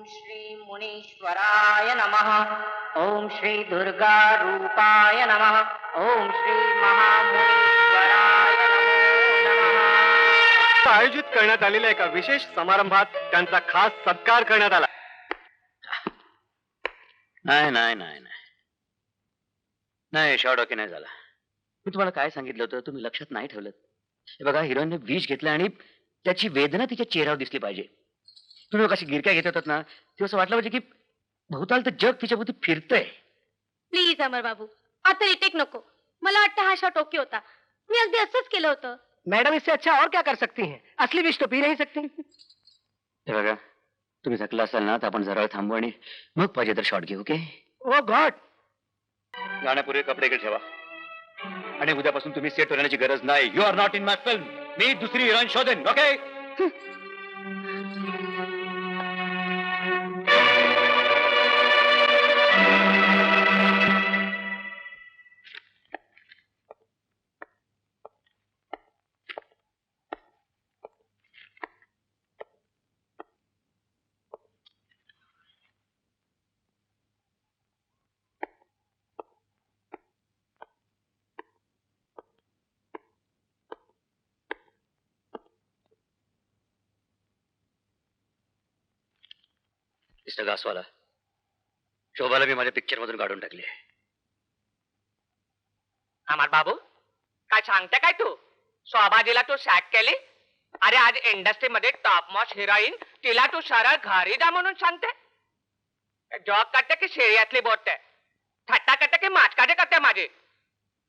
श्री मुनीश्वराय नमः। ओम श्री दुर्गा रूपाय नमः। ओम श्री महामुनीश्वराय नमः। आयोजित करण्यात आलेल्या एका विशेष समारंभात त्यांचा खास सत्कार करण्यात आला. नाही नाही नाही नाही नाही शॉर्ट नाही झाला. मी तुम्हाला काय सांगितलं होतं तुम्ही लक्षात नाही ठेवलं. हे बघा हिरोईनने विष घेतलं आणि त्याची वेदना तिच्या चेहऱ्यावर दिसली पाहिजे. तुम्ही कशी गिरक्या घेत होतात ना ते असं वाटलं पाहिजे की भोवताल तर जग तिच्या भोवती फिरतंय. प्लीज अमर बाबू आता रिटेक नको. मला वाटतं हा शॉट ओके होता. मी अगदी असंच केलं होतं. मैडम इससे अच्छा और क्या कर सकती हैं? असली विष तो पी नहीं सकती. हे बघा तुम्ही थकला असाल ना तर आपण जरा थांबू आणि मग पाहिजे तर शॉट घेऊ. ओके ओ गॉड. गाण्यापूर्वी कपडे इकडे ठेवा आणि उद्यापासून तुम्ही सेट होण्याची गरज नाही. You are not in my film. मी दुसरी हिरोईन शोधेन. ओके मिस्टर गासवाला शोभाला मी माझ्या पिक्चर मधून काढून टाकले. अमर बाबू काय सांगते काय तू? शोभाजीला तू सॅक केली? अरे आज इंडस्ट्रीमध्ये टॉप मोस्ट हिरोईन तिला तू सरळ घरी जा म्हणून सांगते? जॉब करते की शेळ्यातली बोलते? थट्टा करते की माचकारी करते माझी?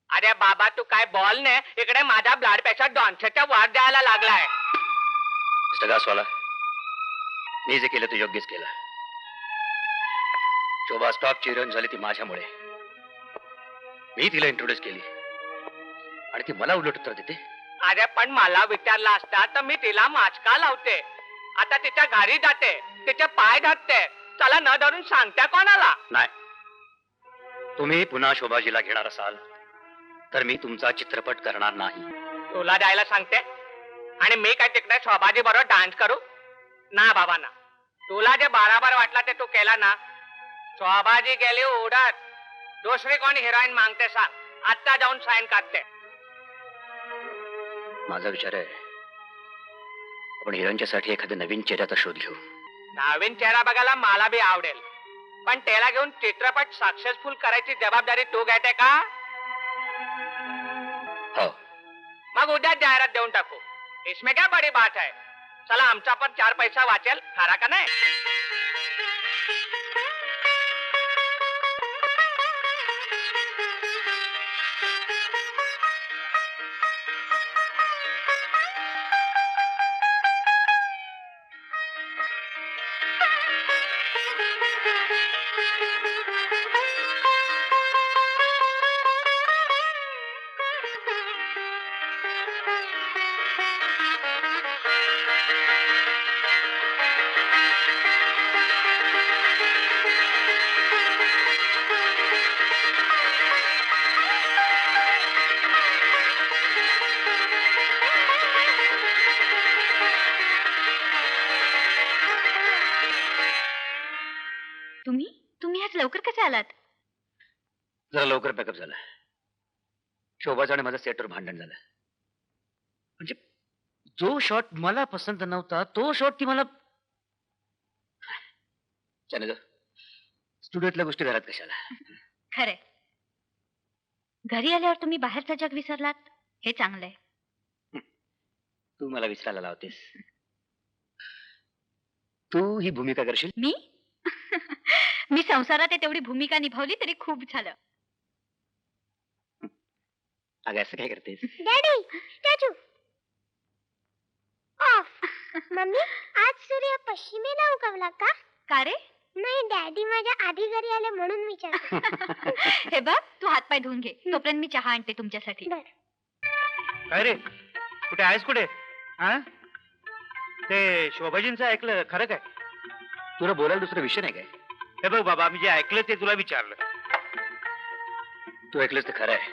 अरे बाबा तू काय बोल ने. इकडे माझा ब्लड प्रेशर 200च्या वर द्यायला लागलाय. मिस्टर गासवाला मी जे केलं ते योग्यच केलं. शोभा स्टॉपची हिरोईन झाली ती माझ्यामुळे. मी तिला इंट्रोड्यूस केली आणि ती मला उलट उत्तर देते. अरे पण मला विचारला असता तर मी तिला माचका लावते. आता तिच्या घरी जाते तिचे पाय धरते. चला न धरून सांगते कोणाला? नाही तुम्ही पुन्हा शोभाजीला घेणार असाल तर मी तुमचा चित्रपट करणार नाही. तुला द्यायला सांगते आणि मी काय तिकडे शोभाजी बरोबर डान्स करू? ना बाबा ना. तुला जे बराबर वाटला ते तू केला ना. शोभाजी गेली उडत. दुसरी कोणी हिरोईन मागते सांग. आता जाऊन साईन काढते. माझा विचार आहे आपण हिरोईनच्या साठी एखाद्या नवीन चेहऱ्याचा शोध घेऊ. नवीन चेहरा बघायला मला बी आवडेल पण त्याला घेऊन चित्रपट सक्सेसफुल करायची जबाबदारी तू घेते का? हो मग उद्या जाहिरात देऊन टाकू. इसमें क्या बड़ी बात है. चला आमचा पण 4 पैसा वाचेल. खरा का नाही? तुम्ही आज लवकर कसे आलात? जरा लवकर पॅकअप झालं. शोभाचं आणि माझं सेटवर भांडण झालं. म्हणजे जो शॉट मला पसंत नव्हता तो शॉट ती मला स्टुडिओतल्या गोष्टी घरात कशाला. खरे घरी आल्यावर तुम्ही बाहेरचं जग विसरलात हे चांगलंय. तू मला विसरायला लावतेस. तू ही भूमिका करशील? मी मी संसारात तेवढी भूमिका निभावली तरी खूप झालं. अगं असं काय करतेस? Daddy statue of. मम्मी आज सूर्य पश्चिमेला उगवला का? का रे? नाही डॅडी माझ्या आधी घरी आले म्हणून विचारते. हे बघ तू हातपाय धुवून घे तोपर्यंत मी चहा आणते तुमच्यासाठी. काय रे कुठे आहेस कुठे? हा ते शोभाजींचं ऐकलं खरं काय? तुला बोलायला दुसरा विषय नाही काय? हे बघ बाबा मी जे ऐकलं ते तुला विचारलं. तू ऐकलंस तर खरं आहे.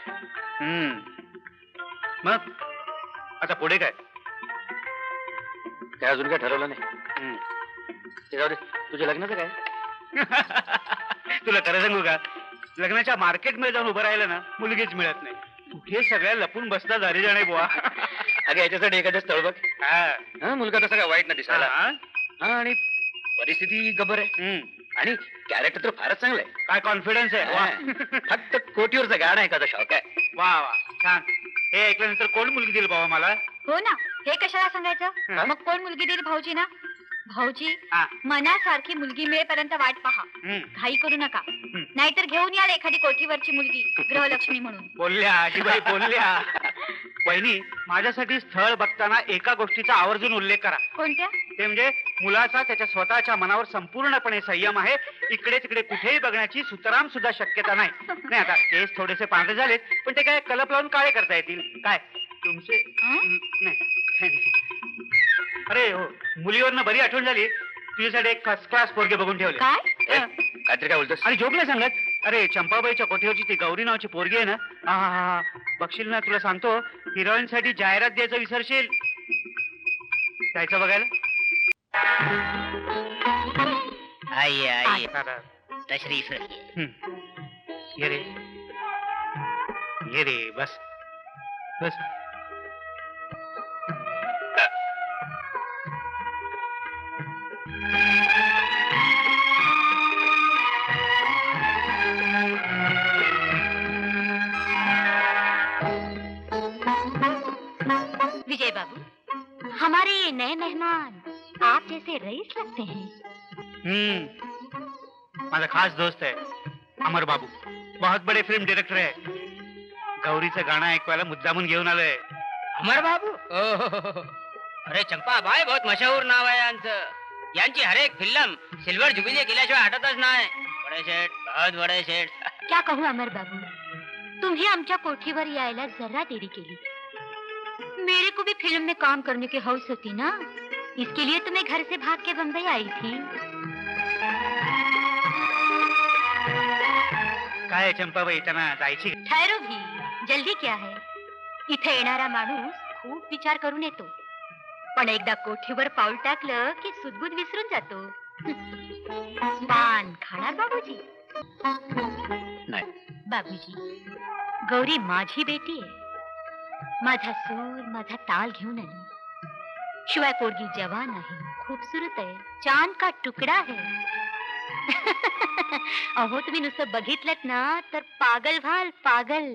मग आता पुढे काय? काय अजून काय ठरवलं नाही. ते जाऊ दे. तुझ्या लग्नाचं काय? तुला खरं सांगू का, लग्नाच्या मार्केटमध्ये जाऊन उभं राहिलं ना, मुलगीच मिळत नाही. कुठे सगळ्या लपून बसता झाली जाणे बुवा. अगं याच्यासाठी एखादं स्थळ बघ. हा. हा, मुलगा तसा काय वाईट ना दिसायला. हा? हा, आणि परिस्थिती गबर आहे हम्म. आणि कॅरेक्टर तर फारच चांगलं आहे. काय कॉन्फिडन्स आहे. वा. फक्त कोटीवरचं गाणं एखादा शौक आहे. वा वा छान. हे ऐकल्यानंतर कोण मुलगी दिली बाबा मला? हो ना, हे कशाला सांगायचं? हा? मग कोण मुलगी देईल? भाऊजी ना. भाऊजी, हा. मनासारखी मुलगी मिळेपर्यंत वाट पहा. हम्म. घाई करू नका, नाहीतर घेऊन याल एखादी कोठीवरची मुलगी गृहलक्ष्मी म्हणून. बोलल्या आजीबाई बोलल्या. वहिनी, माझ्यासाठी स्थळ बघताना एका गोष्टीचा आवर्जून उल्लेख करा. कोणत्या? ते म्हणजे मुलाचा त्याच्या स्वतःच्या मनावर संपूर्णपणे संयम आहे. इकडे तिकडे कुठेही बघण्याची सुतराम सुद्धा शक्यता नाही. नाही आता केस थोडेसे पांढरे झालेत, पण ते काय कलप लावून काळे करता येतील काय तुमचे? नाही. अरे हो, मुलीवरनं बरी आठवण झाली. तुझ्यासाठी एक फर्स्ट क्लास पोरगे बघून ठेवले. काय? काहीतरी काय बोलतोस? अरे जोक नाही सांगत. अरे चंपाबाईच्या कोठीवरची ती गौरी नावाची पोरगी आहे ना, हा बघशील ना, तुला सांगतो, हिरोईन साठी जाहिरात द्यायचं विसरशील. जायचं बघायला. आइए आइए, दादा. तशरीफ रखिए. हम्म. ये रे, ये रे, बस बस. विजय बाबू, हमारे ये नए मेहमान आप जैसे रईस लगते हैं. माझा खास दोस्त आहे अमर बाबू, बहुत बड़े फिल्म डायरेक्टर आहे. गौरीचं गाणं ऐकवायला मुद्दामून घेऊन आलोय. अमर बाबू, अरे चंपा भाई, बहुत मशहूर नाव आहे यांचं. यांची हर एक फिल्म सिल्वर जुबिली केल्याशिवाय हटतच नाही. बडे शेठ, बहुत बडे शेठ. क्या कहूँ अमर बाबू, तुम्ही आमच्या कोठीवर यायला जरा देरी केली. मेरे को भी फिल्म में काम करने की हौस होती ना, इसके लिए तो मैं घर से भाग के बम्बई आई थी. काय चंपाबाई, त्यांना जायची? ठहरो भी, जल्दी क्या है. इथे येणारा माणूस खूप विचार करून येतो, पण एकदा कोठीवर पाऊल टाकलं की सुदबुद विसरून जातो. पान खाणार बाबूजी? नाही. बाबूजी, गौरी माझी बेटी आहे. माझा सूर, माझा ताल घेऊन आली. शिवाय पोरगी जवान आहे, खूपसुरत आहे, चांद का तुकडा आहे. अहो, तुम्ही नुसतं बघितलं ना तर पागल व्हाल, पागल.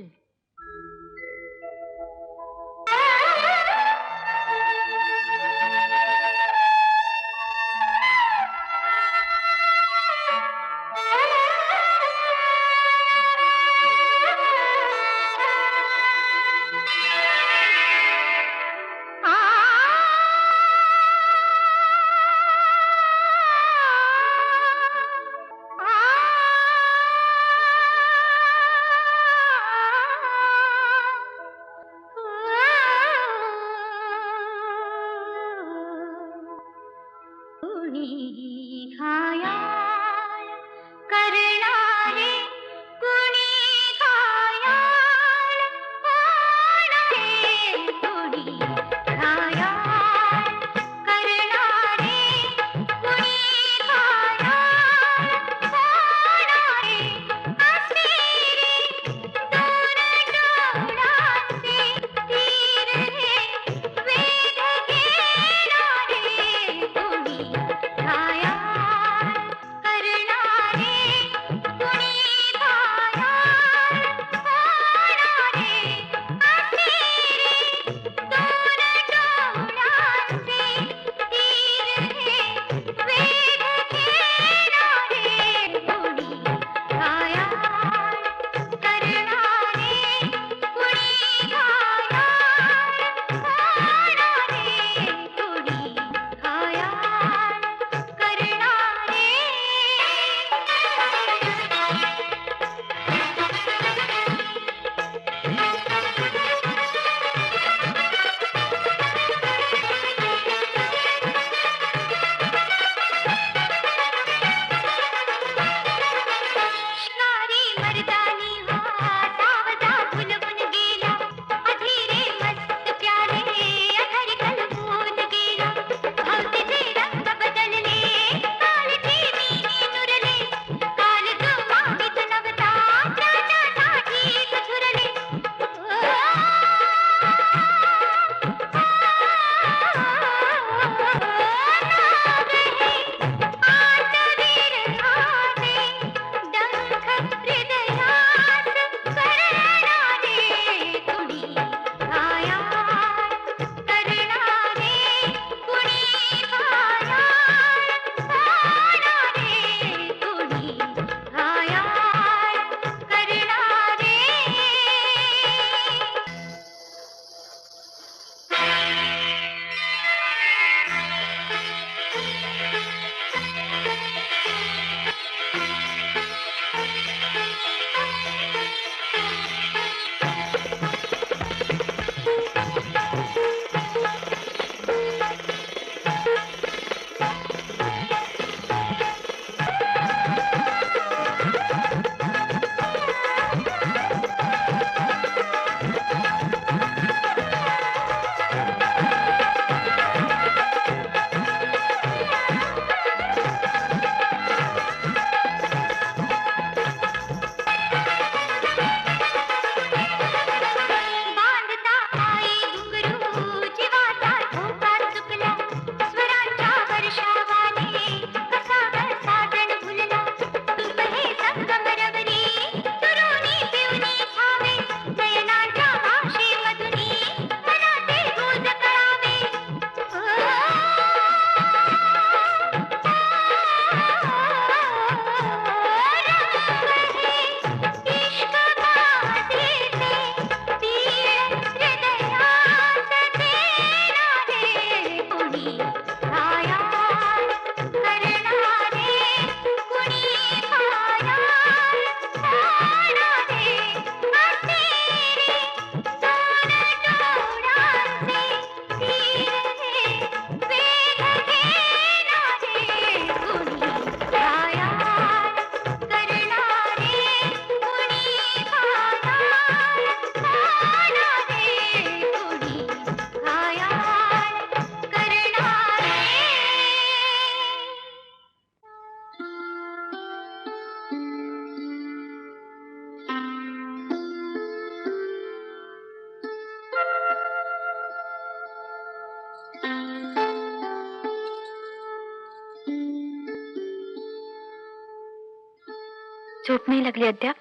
झोप नाही लागली अद्याप?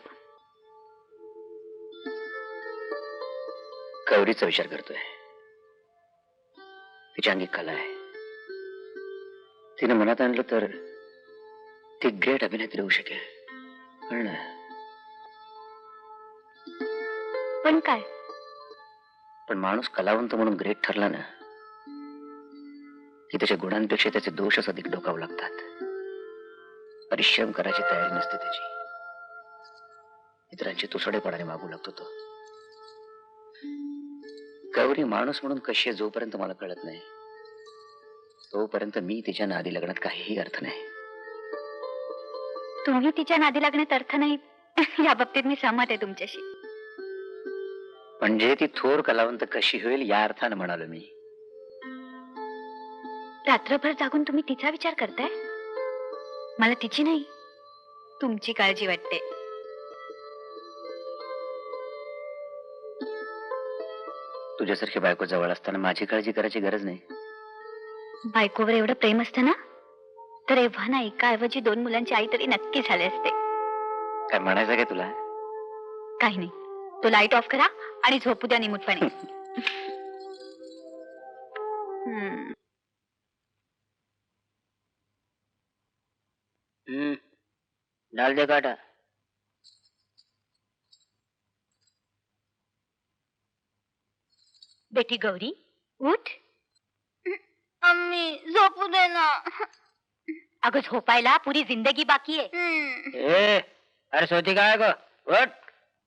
गौरीचा विचार करतोय. तिच्या अंगी कला आहे. तिने मनात आणलं तर ती ग्रेट अभिनेत्री होऊ शकेल. पण पण काय? पण माणूस कलावंत म्हणून ग्रेट ठरला ना की त्याच्या गुणांपेक्षा त्याचे दोषच अधिक डोकावू लागतात. परिश्रम करायची तयारी नसते त्याची. इतरांची तुसडेपणाने मागू लागतो तो. गौरी माणूस म्हणून कशी आहे जोपर्यंत मला कळत नाही तोपर्यंत मी तिच्या नादी लागण्यात काहीही अर्थ नाही. तुम्ही तिच्या नादी लागण्यात अर्थ नाही या बाबतीत मी सहमत आहे तुमच्याशी. म्हणजे ती थोर कलावंत कशी होईल या अर्थानं म्हणालो मी. रात्रभर जागून तुम्ही तिचा विचार करताय? मला तिची नाही तुमची काळजी वाटते. तुझ्यासारखी बायको जवळ असताना माझी काळजी करायची गरज नाही. बायकोवर एवढं प्रेम असतं ना तर एव्हा ना एका ऐवजी 2 मुलांची आई तरी नक्की झाले असते. काय म्हणायचं काय तुला? काही नाही. तो लाईट ऑफ करा आणि झोपू द्या निमूटपणे. डाल दे काटा. बेटी गौरी उठ. मम्मी झोपू दे ना. अगं झोपायला पुरी जिंदगी बाकी आहे. ए अरे सोती काय ग उठ.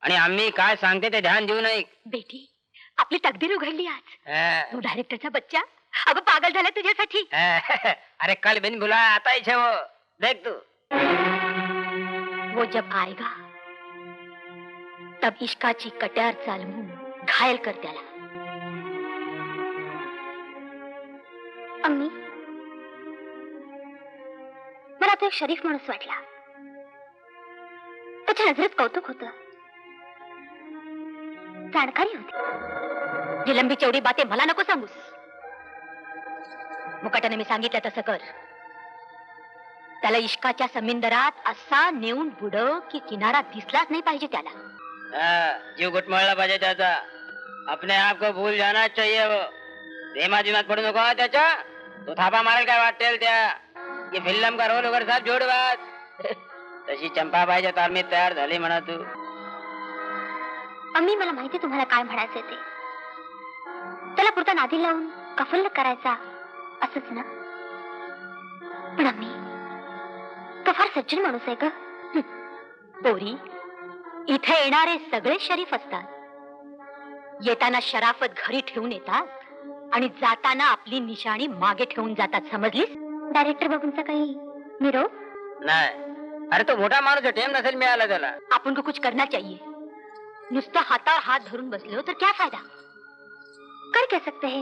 आणि आम्ही काय सांगते ते ध्यान देऊ नाही. बेटी आपली तकदीर उघडली आज. तू डायरेक्टरचा बच्चा. अगं पागल झाला तुझ्यासाठी. अरे कल बिन बुला आता ही वो देख तू. वो जब आएगा तब इश्काची कट्यार चालवून घायल कर त्याला. मम्मी मला तो एक शरीफ माणूस वाटला. त्याच्या नजरेत कौतुक होत. जाणकारी होती. जिलंबी चेवडी बाते मला नको सांगूस. मुकाट्याने मी सांगितलं तसं कर. त्याला इश्काच्या समिंदरात असा नेऊन बुडव की किनारा दिसलाच नाही पाहिजे त्याला. जीव घुटमळला पाहिजे त्याचा. अपने आप को भूल जाना चाहिए वो. प्रेमाजिमात पडू नको हा त्याच्या. तो थापा मारेल काय वाटेल त्या. ये फिल्म का रोल वगैरे साहेब जोडवात. तशी चंपाबाईच्या तालमीत तयार झाली म्हणा तू. मम्मी मला माहिती तुम्हाला काय म्हणायचंय ते. त्याला पुरता नादी लावून कफल करायचा असंच ना. पण मम्मी तो फार सज्जन माणूस आहे ग. पोरी इथे येणारे सगळे शरीफ असतात. येताना शराफत घरी ठेवून येतात आणि जाताना आपली निशाणी मागे ठेवून जातात. समजलीस? डायरेक्टर बाबूंचा काही निरोप? नाही. अरे तो मोठा माणूस आहे. टेम नसेल मिळाला त्याला. आपण को कुछ करना चाहिए. नुसतं हातावर हात धरून बसलो तर क्या फायदा. कर काय सकते है.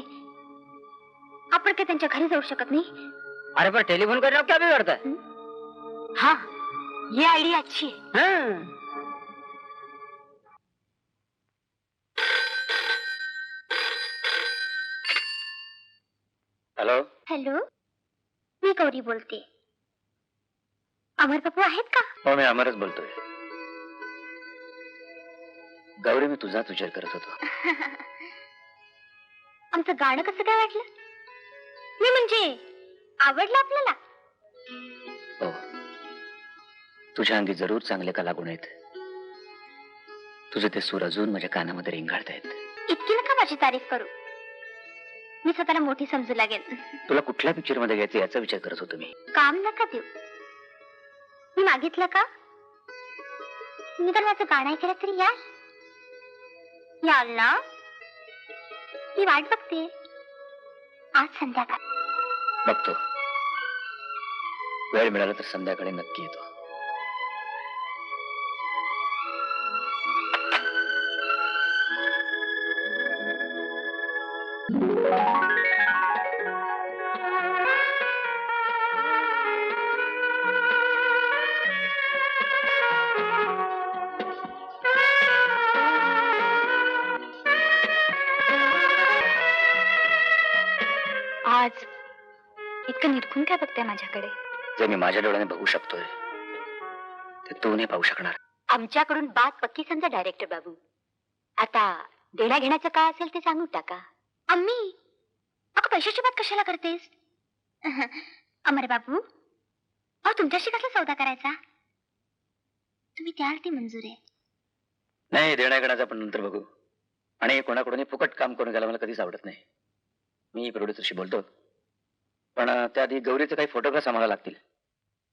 आपण काय त्यांच्या घरी जाऊ शकत नाही. अरे पर टेलीफोन करने क्या बिगड़ता है. हाँ ये आइडिया अच्छी है. हॅलो. हॅलो मी गौरी बोलते. अमर बाबू आहेत का? हो मी अमरच बोलतोय. गौरी मी तुझाच विचार करत होतो. आमचं गाणं कसं काय वाटलं? मी म्हणजे आवडलं आपल्याला? हो तुझ्या अंगी जरूर चांगले कलागुण आहेत. तुझे ते सूर अजून माझ्या कानामध्ये रिंगाळतायत. इतकी नका माझी तारीफ करू. मी स्वतःला मोठी समजू लागेल. तुला कुठल्या पिक्चर मध्ये घ्यायचं याचा विचार करत होतो मी. काम नका देऊ. मी मागितलं का? मी तर माझं गाणं ऐकायला तरी याल ना. मी वाट बघते आज संध्याकाळ. बघतो. वेळ मिळाला तर संध्याकाळी नक्की येतो. आज इतकं निरखून काय बघताय माझ्याकडे? जे मी माझ्या डोळ्याने बघू शकतोय ते तू नाही पाहू शकणार. आमच्याकडून बात पक्की समजा डायरेक्टर बाबू. आता देण्या घेण्याचं काय असेल ते सांगून टाका. अम्मी अगं पैशाची बात कशाला करतेस? अमर बाबू अहो तुमच्याशी कसला सौदा करायचा? तुम्ही द्याल ती मंजूर आहे. नाही, देण्या घेण्याचं आपण नंतर बघू. आणि कोणाकडून फुकट काम करून घ्यायला मला कधीच आवडत नाही. मी प्रोड्युसरशी बोलतो, पण त्याआधी गौरीचे काही फोटोग्राफ्स आम्हाला लागतील.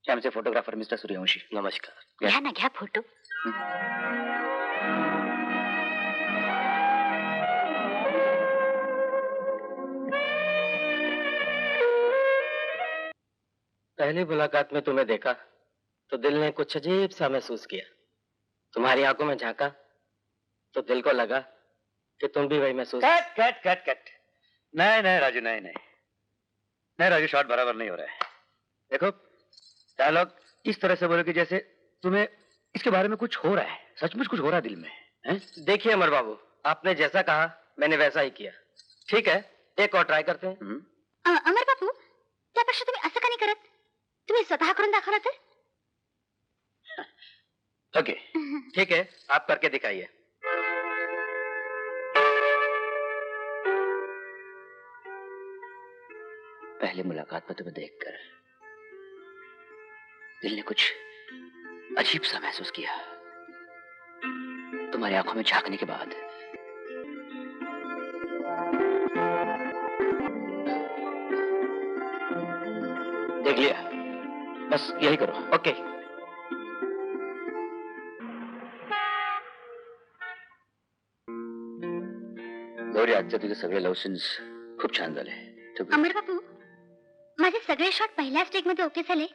हे आमचे फोटोग्राफर मिस्टर सूर्यवंशी. नमस्कार. घ्या ना, घ्या फोटो. पहली मुलाकात में तुम्हें देखा तो दिल ने कुछ अजीब सा महसूस किया. तुम्हारी आंखों में झांका तो दिल को लगा कि तुम भी वही महसूस. Cut cut cut cut. नहीं नहीं राजू, नहीं नहीं नहीं राजू, शॉट बराबर नहीं हो रहा है. देखो, डायलॉग इस तरह से बोलो कि जैसे तुम्हें इसके बारे में कुछ हो रहा है, सचमुच कुछ हो रहा है दिल में, हैं? देखिए अमर बाबू, आपने जैसा कहा मैंने वैसा ही किया. ठीक है, एक और ट्राई करते हैं. अमर बाबू त्यापेक्षा तुम्ही असं का नाही करत? तुम्ही स्वतः करून दाखवला तर? ओके. ठीक है, आप करके दिखाइए. पहली मुलाकात में तुम्हें देखकर दिल ने कुछ अजीब सा महसूस किया. तुम्हारी आंखों में झांकने के बाद देख लिया. बस यही करो. ओके. गौरी, आजचे तुझे सगळे लव्ह सीन्स खूप छान झाले. तू- अमर बाबू माझे सगळे शॉट पहिल्या स्टेक मध्ये ओके झाले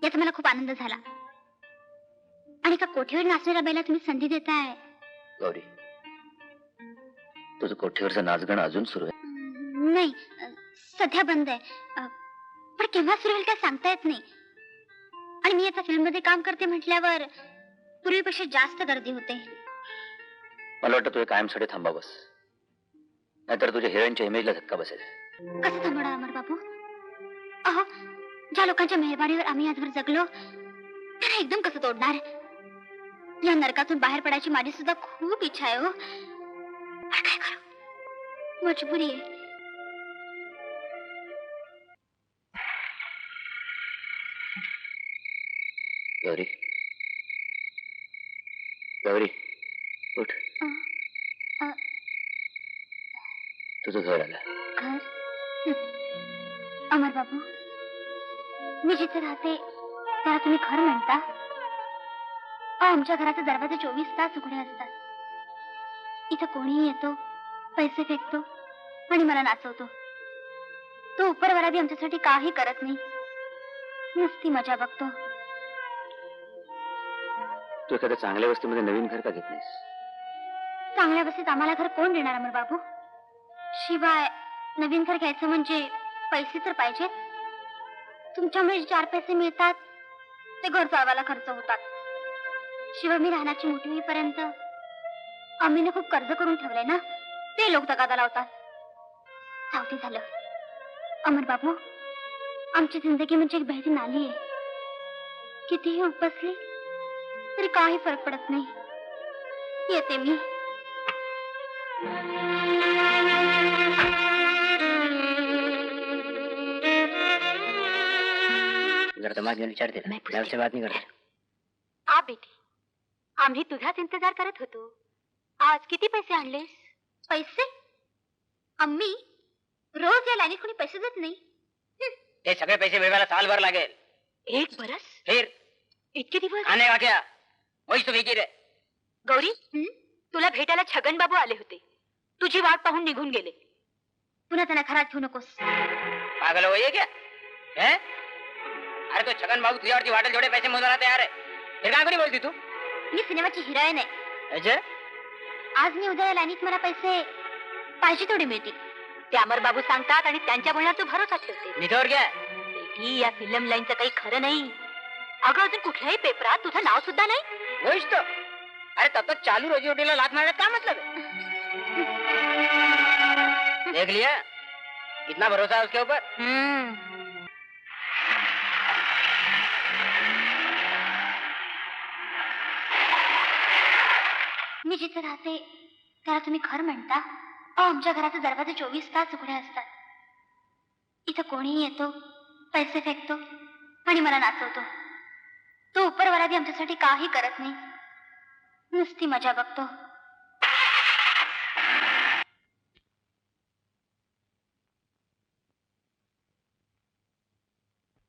याचा मला खूप आनंद झाला. आणि का कोठेवर नाचणाऱ्या बाईला तुम्ही संधी देताय? गौरी, तुझं कोठीवरचं नाचगण अजून सुरू आहे. नाही सध्या बंद आहे. पण केव्हा सुरू होईल काय सांगता येत नाही. आणि मी आता फिल्म मध्ये काम करते म्हटल्यावर पूर्वीपेक्षा जास्त गर्दी होते. मला वाटतं तुझे कायमसाठी थांबावंस, नाहीतर तुझ्या हिरोईनच्या इमेजला धक्का बसेल. कसं थांबणार अमर बाबू? अहो ज्या लोकांच्या मेहरबानीवर आम्ही आजवर जगलो त्यांना एकदम कसं तोडणार? या नरकातून बाहेर पडायची माझी सुद्धा खूप इच्छा आहे हो. पण काय करू, मजबुरी आहे. गौरी, गौरी, उठ. अ, तुझं घर आलं. घर? अमर बाबू मी जिथे राहते त्याला तुम्ही घर म्हणता? आमच्या घराचे दरवाजे 24 तास उघडे असतात. इथं कोणीही येतो, पैसे फेकतो आणि मला नाचवतो. तो उपरवाला बी आमच्यासाठी काही करत नाही, नुसती मजा बघतो. तू एखाद्या चांगल्या वस्तीमध्ये नवीन घर का घेत नाहीस? चांगल्या वस्तीत आम्हाला घर कोण देणार अमर बाबू? शिवाय नवीन घर घ्यायचं म्हणजे पैसे तर पाहिजेत. तुमच्यामुळे जे 4 पैसे मिळतात ते घर चालवायला खर्च होतात. शिवाय मी राहण्याची मोठी होईपर्यंत आम्ही खूप कर्ज करून ठेवलंय ना, ते लोक तगादा लावतात. सावधी झालं अमर बाबू, आमची जिंदगी म्हणजे एक बहरी नाली आहे. कितीही उपसली तरी काही फरक पडत नाही. येते मी. जरा दिमाग घेऊन विचारते मैं पूछती मैं उससे बात नहीं करता. आ बेटी, आम्ही तुझाच इंतजार करत होतो. आज किती पैसे आणलेस? पैसे? अम्मी रोज या लाईनीत कोणी पैसे देत नाही. ते सगळे पैसे मिळवायला सालभर लागेल. 1 बरस? फिर इतके दिवस? आने का क्या? वहीच तो फिकीर है. गौरी, तुला भेटायला छगन बाबू आले होते. तुझी वाट पाहून निघून गेले. पुन्हा त्यांना घरात घेऊ नकोस. पागल हो ये क्या है? अरे तो छगन बाबू तुझ्यावरती वाटेल जेवढे पैसे मोजायला तयार आहे. फिर काय कोणी बोलती तू? मी सिनेमाची हिरोईन आहे. अच्छा, आज मी उद्या या लाईनीत मला पैसे पाहिजे तेवढे मिळतील. ते अमर बाबू सांगतात आणि त्यांच्या बोलण्यावर तू भरोसा ठेवते. निथोर क्या? बेटी, या फिल्म लाईनचं काही खरं नाही. अगं अजून कुठल्याही पेपरात तुझं नाव सुद्धा नाही. वहीच तो. अरे तब तक चालू रोजी रोटीला लात मारण्यात काय मतलब है? देख लिया कितना भरोसा है उसके ऊपर. हम्म. 「मी जिथे राहते त्याला तुम्ही घर म्हणता? अहो, आमच्या घराचे दरवाजे 24 तास उघडे असतात. इथं कोणीही येतो, पैसे फेकतो आणि मला नाचवतो. तो उपरवाला आमच्यासाठी काही करत नाही, नुसती मजा बघतो.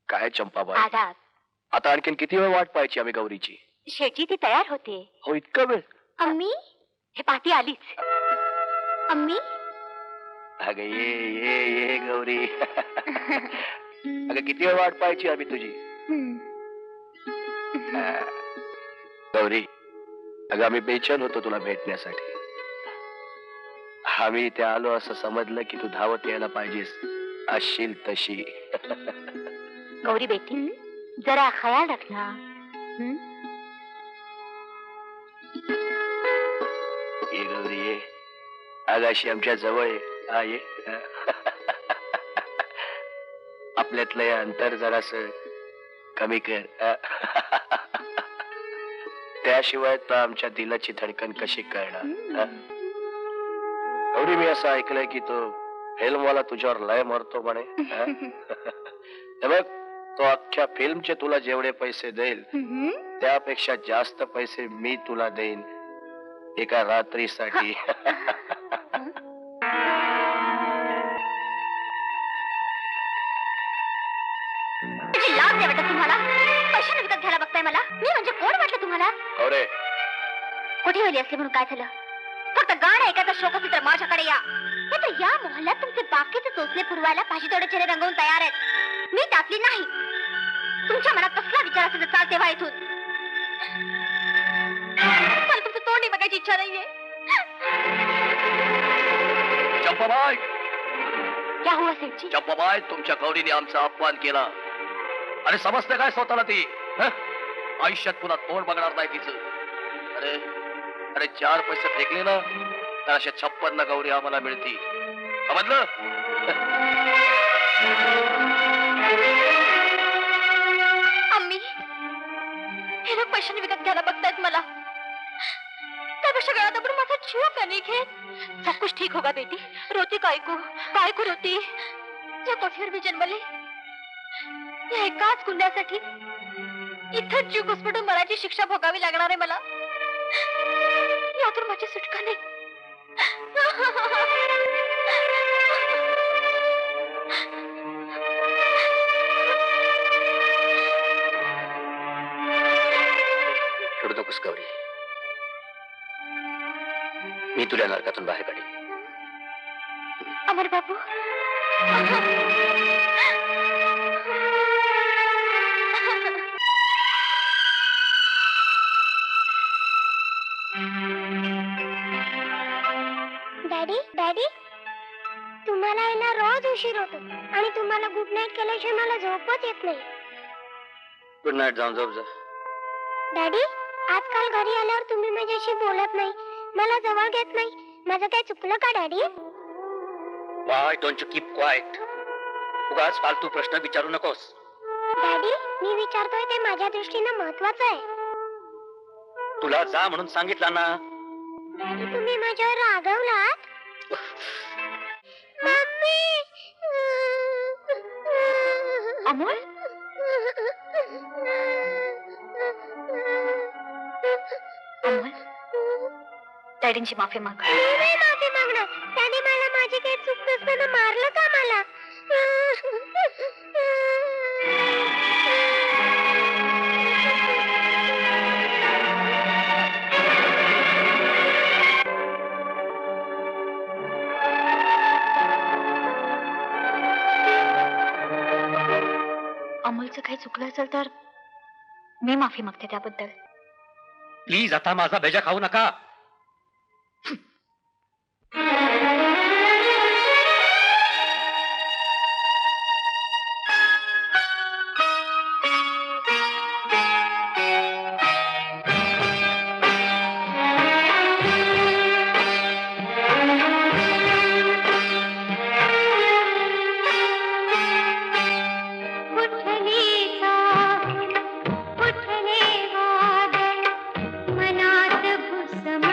काय चंपाबाई, आदाब. आता आणखीन किती वेळ वाट पाहायची आम्ही गौरीची? शेठी ती तयार होते. हो, इतका वेळ? अम्मी, हे पाठी आलीच. अम्मी, अगं ये गौरी. अगं किती वेळ वाट पाहायची आम्ही तुझी? गौरी, अगं आम्ही बेचैन होतो तुला भेटण्यासाठी. आम्ही इथे आलो असं समजलं की तू धावत यायला पाहिजेस, असशील तशी. गौरी बेटी, जरा ख्याल रखना. ये गौरी ये, अगं अशी आमच्या जवळ ये. हा ये. आपल्यातलं हे अंतर जरास कमी कर. त्याशिवाय तर आमच्या दिलाची धडकन कशी कळणार? गौरी, मी असं ऐकलंय की तो फिल्मवाला तुझ्यावर लय मरतो म्हणे. हे बघ, तो अख्ख्या फिल्मचे तुला जेवढे पैसे देईल त्यापेक्षा जास्त पैसे मी तुला देईन एका रात्रीसाठी. लाज नाही वाटत तुम्हाला? पैशाने विकत घ्यायला बघताय मला? मी म्हणजे कोण वाटलं तुम्हाला? अरे कुठे गेली असली म्हणून काय झालं? फक्त गाणं ऐकायचा शोक असेल तर माझ्याकडे या. नाही तर या मोहल्ल्यात तुमचे बाकीचे चोचले पुरवायला पाहिजे तेवढे चेहरे रंगवून तयार आहेत. मी टाकली नाही. तुमच्या मनात कसला विचार असेल तर चालते व्हा इथून. मला तुमचं तोंडही बघायची इच्छा नाहीये. चंपाबाई, क्या हुआ सेठजी? चंपाबाई, तुमच्या गौरीने आमचा अपमान केला. अरे समजते काय स्वतःला ती? हं? आयुष्यात पुन्हा तोंड बघणार नाही तिचं. अरे अरे 4 पैसे फेकले ना तर अशा 56 गौरी आम्हाला मिळती. समजलं? अम्मी, हे लोक पैशाने विकत घ्यायला बघतायत मला. त्यापेक्षा गळा दाबून माझा जीव का नाही घेत? सब कुछ ठीक होगा बेटी. रोती काय को रोती? ज्या कोठीवर मी जन्मले या एकाच गुन्ह्यासाठी इथं जीव घुसमटून मराठी शिक्षा भोगावी लागणार आहे मला. यातून माझी सुटका नाही. रडू नकोस गौरी, मी तुला नरकातून बाहेर काढेन. अमर बाबू, डॅडी डॅडी, तुम्हाला यायला रोज उशीर होतो आणि तुम्हाला गुड नाईट केल्याशिवाय मला झोपच येत नाही. गुड नाईट, जाऊन झोप जा. डॅडी, आजकाल घरी आल्यावर तुम्ही माझ्याशी बोलत नाही, मला जवळ घेत नाही. माझं काय चुकलं का daddy? Why don't you keep quiet? उगाच फालतू प्रश्न विचारू नकोस. डॅडी, मी विचारतोय ते माझ्या दृष्टीनं महत्वाचं आहे. तुला जा म्हणून सांगितलं ना. डॅडी, तुम्ही माझ्यावर रागवलात? मम्मी, अमोल, अमोल, डॅडींची माफी माग. मी नाही माफी मागणार. त्याने मला माझी काही चूक नसताना मारलं का मला? अमोलचं काही चुकलं असेल तर मी माफी मागते त्याबद्दल. प्लीज आता माझा बेजा खाऊ नका. उठले वादळ मनात घुसमटले.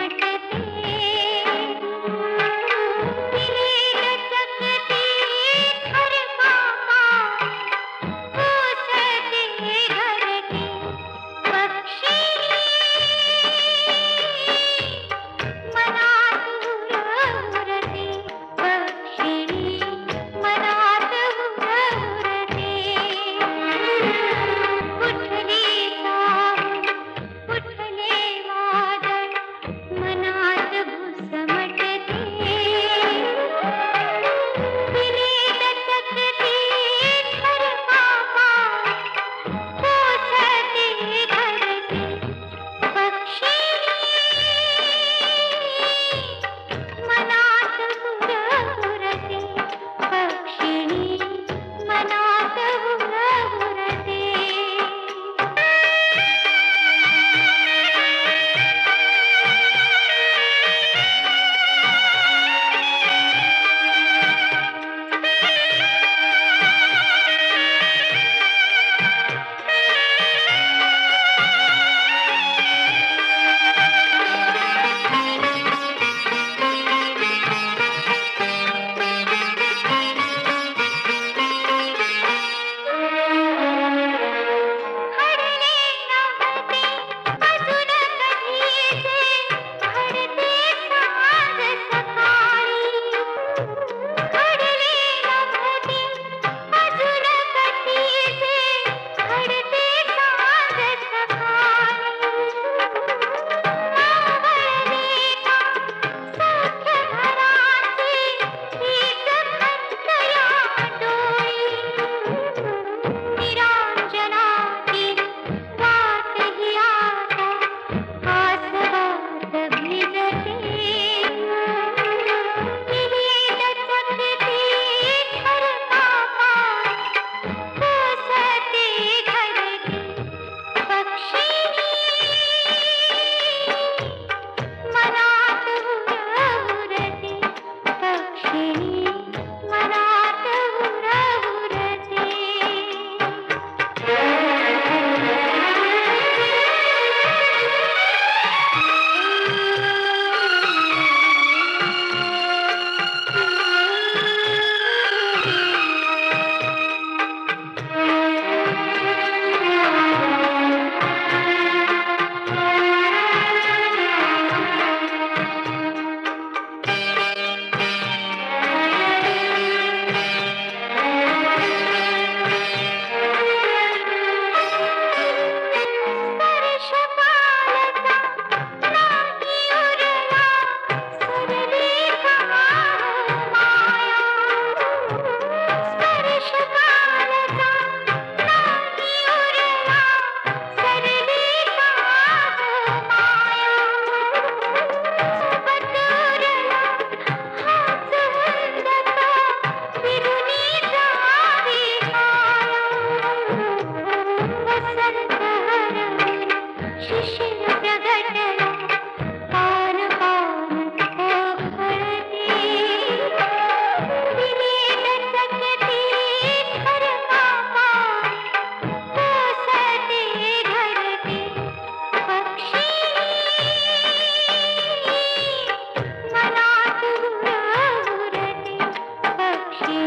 शिशिर प्रगटला पान पान ओघळते विलीन चकती थरकापा कोसते घरते पक्षी मनात हुरहुरते पक्षी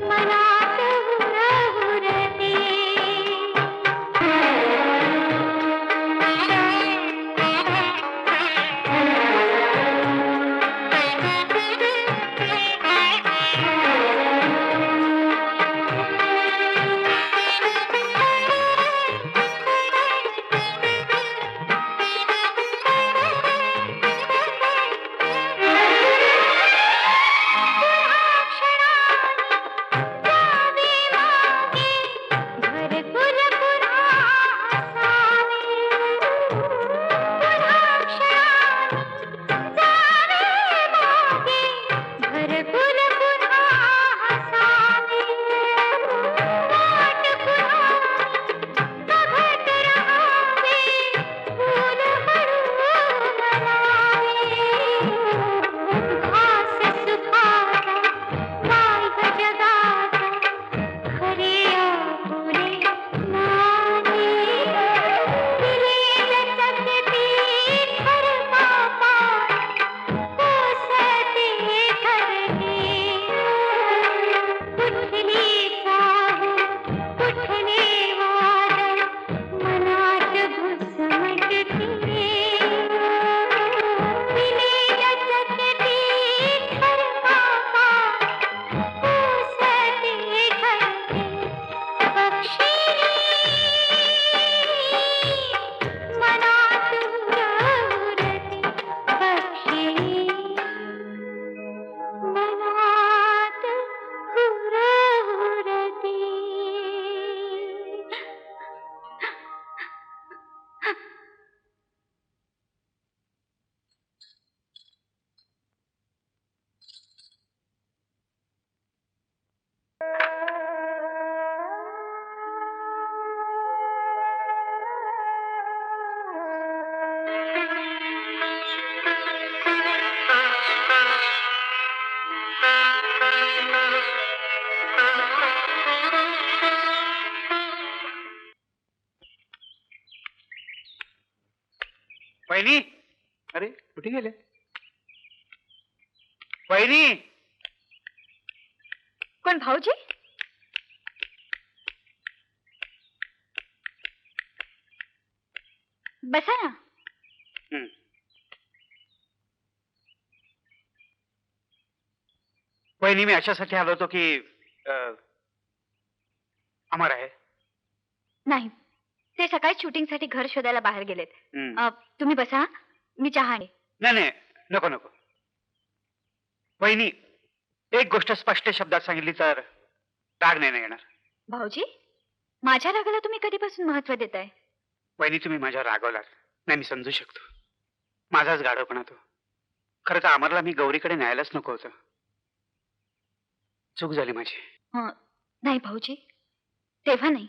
मनात हुरहुरते वहिनी, अरे कुठे गेले वहिनी? कोण भाऊजी? बसा ना. हं. वहिनी, मी अशासाठी आलो होतो की अमर आहे. नाही, ते सकाळी शूटिंगसाठी घर शोधायला बाहेर गेलेत. हं. तुम्ही बसा, मी चहा आणते. नाही नाही, नको नको. वहिनी, एक गोष्ट स्पष्ट शब्दात सांगितली तर राग नाही ना येणार. भाऊजी, माझ्या रागाला तुम्ही कधीपासून महत्व देताय? वहिनी, तुम्ही माझ्यावर रागवलात नाही, मी समजू शकतो. माझाच गाढवपणा तो. खरं तर अमरला मी गौरीकडे न्यायलाच नको होतं. चूक झाली माझी. नाही भाऊजी, तेव्हा नाही,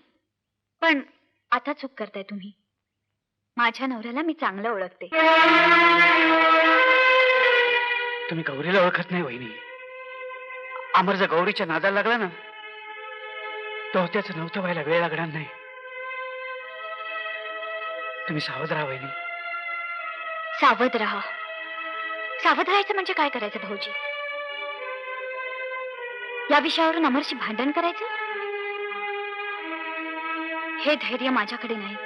पण आता चूक करताय तुम्ही. माझ्या नवऱ्याला मी चांगलं ओळखते. तुम्ही गौरीला ओळखत नाही वहिनी. अमर जर गौरीच्या नादाला लागला ना, तो त्याचं नव्हतं व्हायला वेळ लागणार नाही. तुम्ही सावध राहा वहिनी. सावध राहा? सावध राहायचं म्हणजे काय करायचं भाऊजी? या विषयावरून अमरशी भांडण करायचं? हे धैर्य माझ्याकडे नाही.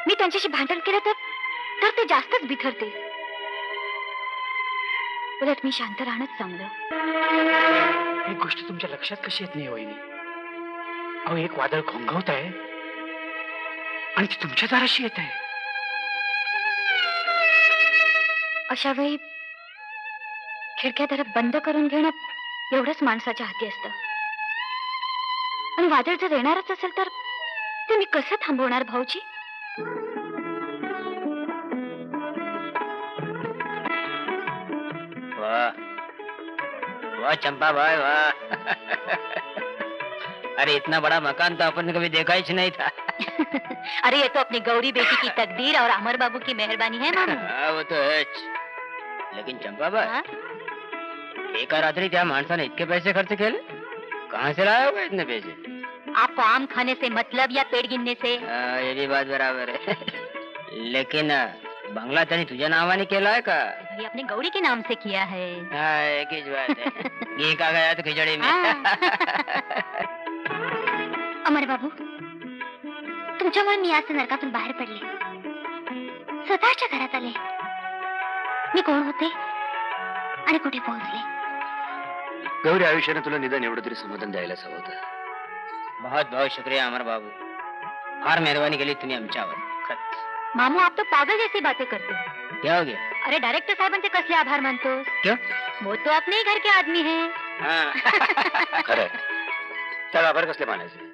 मी त्यांच्याशी भांडण केलं तर ते जास्तच बिथरते. उलट मी शांत राहणंच चांगलं. एक गोष्ट तुमच्या लक्षात कशी येत नाही वहिनी? अहो, एक वादळ घोंघवत आहे आणि ती तुमच्या दाराशी येत आहे. अशा वेळी खिडक्या दार बंद करून घेणं एवढंच माणसाच्या हाती असतं. आणि वादळ जर येणारच असेल तर ते मी कसं थांबवणार भाऊजी? वाह वाह चंपा भाई वाह. अरे इतना बड़ा मकान तो अपन ने कभी देखा ही नहीं था. अरे ये तो अपनी गौरी बेटी की तकदीर और अमर बाबू की मेहरबानी है मामू। हाँ, वो तो है। लेकिन चंपाबाई, हाँ? एका रात्री त्या माणसाने इतके पैसे खर्च केले? कहाँ से लाया होगा इतने पैसे? आपको आम खाने से मतलब या पेड़ गिनने से? ये भी बात बराबर है। लेकिन बंगला त्यांनी तुझ्या नावाने केलाय का? भाई अपने गौरी के नाम से किया है। हाँ, एक ही बात है। घी का गया तो खिचड़ी में। अमर बाबू, तुमच्यामुळे मी आज नरकातून बाहेर पडले, स्वतःच्या घरात आले. मी कोण होते आणि कुठे पोहोचले? गौरी, आयुष्याने तुला निदान एवढं तरी समाधान द्यायलाच हवं होतं. बहुत बहुत शुक्रिया अमर बाबू, फार मेहरबानी केली तुम्ही आमच्यावर. खरंच. मामू आप तो पागल जैसी बातें करते हो. क्या हो गया? अरे डायरेक्टर साहेबांचे कसले आभार मानतोस? क्यों? वो तो अपने ही घर के आदमी हैं. हाँ. खरंय, त्याला आभार कसले मानायचे?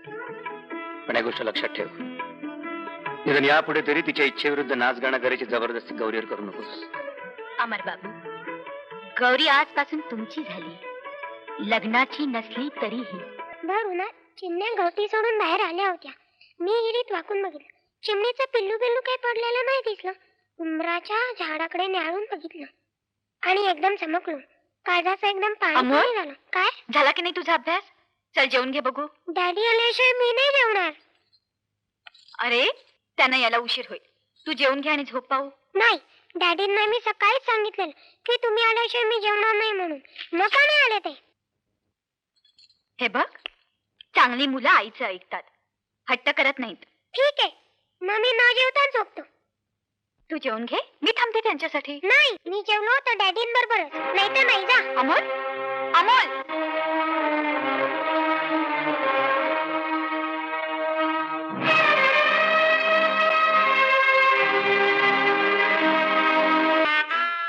पण एक गोष्ट लक्षात ठेव, निदान यापुढे तरी तिच्या इच्छेविरुद्ध नाच गाणं करायची जबरदस्ती गौरीवर करू नकोस. अमर बाबू, गौरी आजपासून तुमची झाली, लग्नाची नसली तरीही. भर उन्हात चिमण्या घरटी सोडून बाहेर आल्या होत्या. मी हिरीत वाकून बघितलं. चिमणीचं पिल्लू पिल्लू काही पडलेलं नाही दिसलं. उंबराच्या झाडाकडे न्याळून बघितलं आणि एकदम चमकलो. काळजाचं एकदम पाणी अमोल? पाणी झालं. काय? झाला की नाही तुझा अभ्यास? चल जेवून घे बघू. डॅडी आल्याशिवाय मी नाही जेवणार. अरे त्यांना यायला उशीर होईल, तू जेवून घे आणि झोप पाहू. नाही, डॅडींना मी सकाळीच सांगितलेलं की तुम्ही आल्याशिवाय मी जेवणार नाही म्हणून. नका नाही आले ते. हे बघ, चांगली मुलं आईचं ऐकतात, हट्ट करत नाहीत. ठीक आहे, मग मी न जेवता झोपतो. तू जेवून घे, मी थांबते त्यांच्यासाठी. नाही, मी जेवलो तर डॅडींबरोबरच, नाही तर नाही. जा. अमोल, अमोल.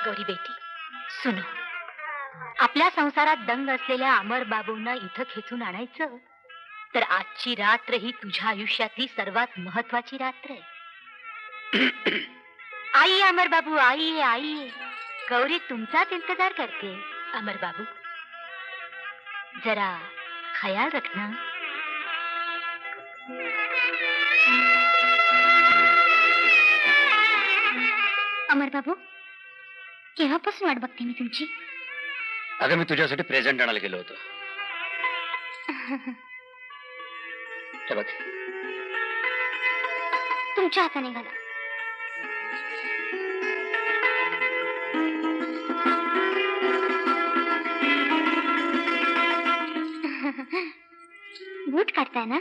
गौरी बेटी, सुनो, आपल्या संसारात दंग असलेल्या अमर बाबूंना इथं खेचून आणायचं तर आजची रात्र ही तुझ्या आयुष्यातली सर्वात महत्वाची रात्र आहे. आई अमर बाबू, आई आई, गौरी तुमचाच इंतजार करते. अमर बाबू, जरा ख्याल रखना. अमर बाबू, केव्हापासून वाट बघते मी तुमची. अगं, मी तुझ्यासाठी प्रेझेंट आणायला गेलो होतो. हे बघ, तुमच्या हाताने घाला. बूट काढताय ना?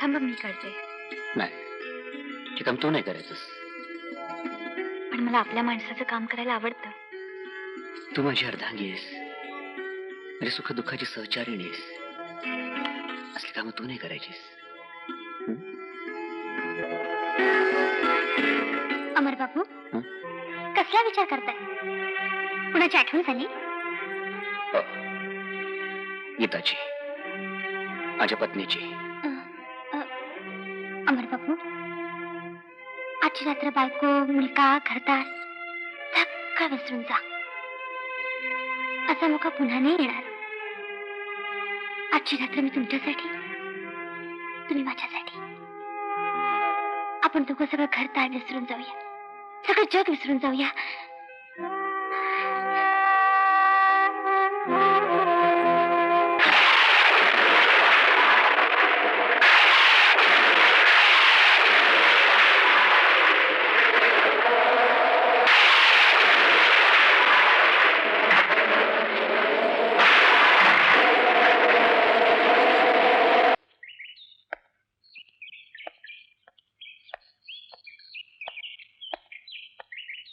थांब, मी करते. नाही, हे काम तू नाही करायचंस. पण मला आपल्या माणसाचं काम करायला आवडतं. तू माझी अर्धांगी आहेस, माझ्या सुखदुःखाची सहचारिणी आहेस. असली कामं तू नाही करायचीस. अमर बाबू, हं? कसला विचार करताय? कुणाची आठवण झाली? हो, गीताची, माझ्या पत्नीची. अमर बाबू, आजची रात्र बायको, मुलगा, घरदार सगळं विसरून जा. असा मोका पुन्हा नाही येणार. आजची रात्र मी तुमच्यासाठी, तुम्ही माझ्यासाठी. आपण दोघं सगळं घरदार विसरून जाऊया, सगळं जग विसरून जाऊया.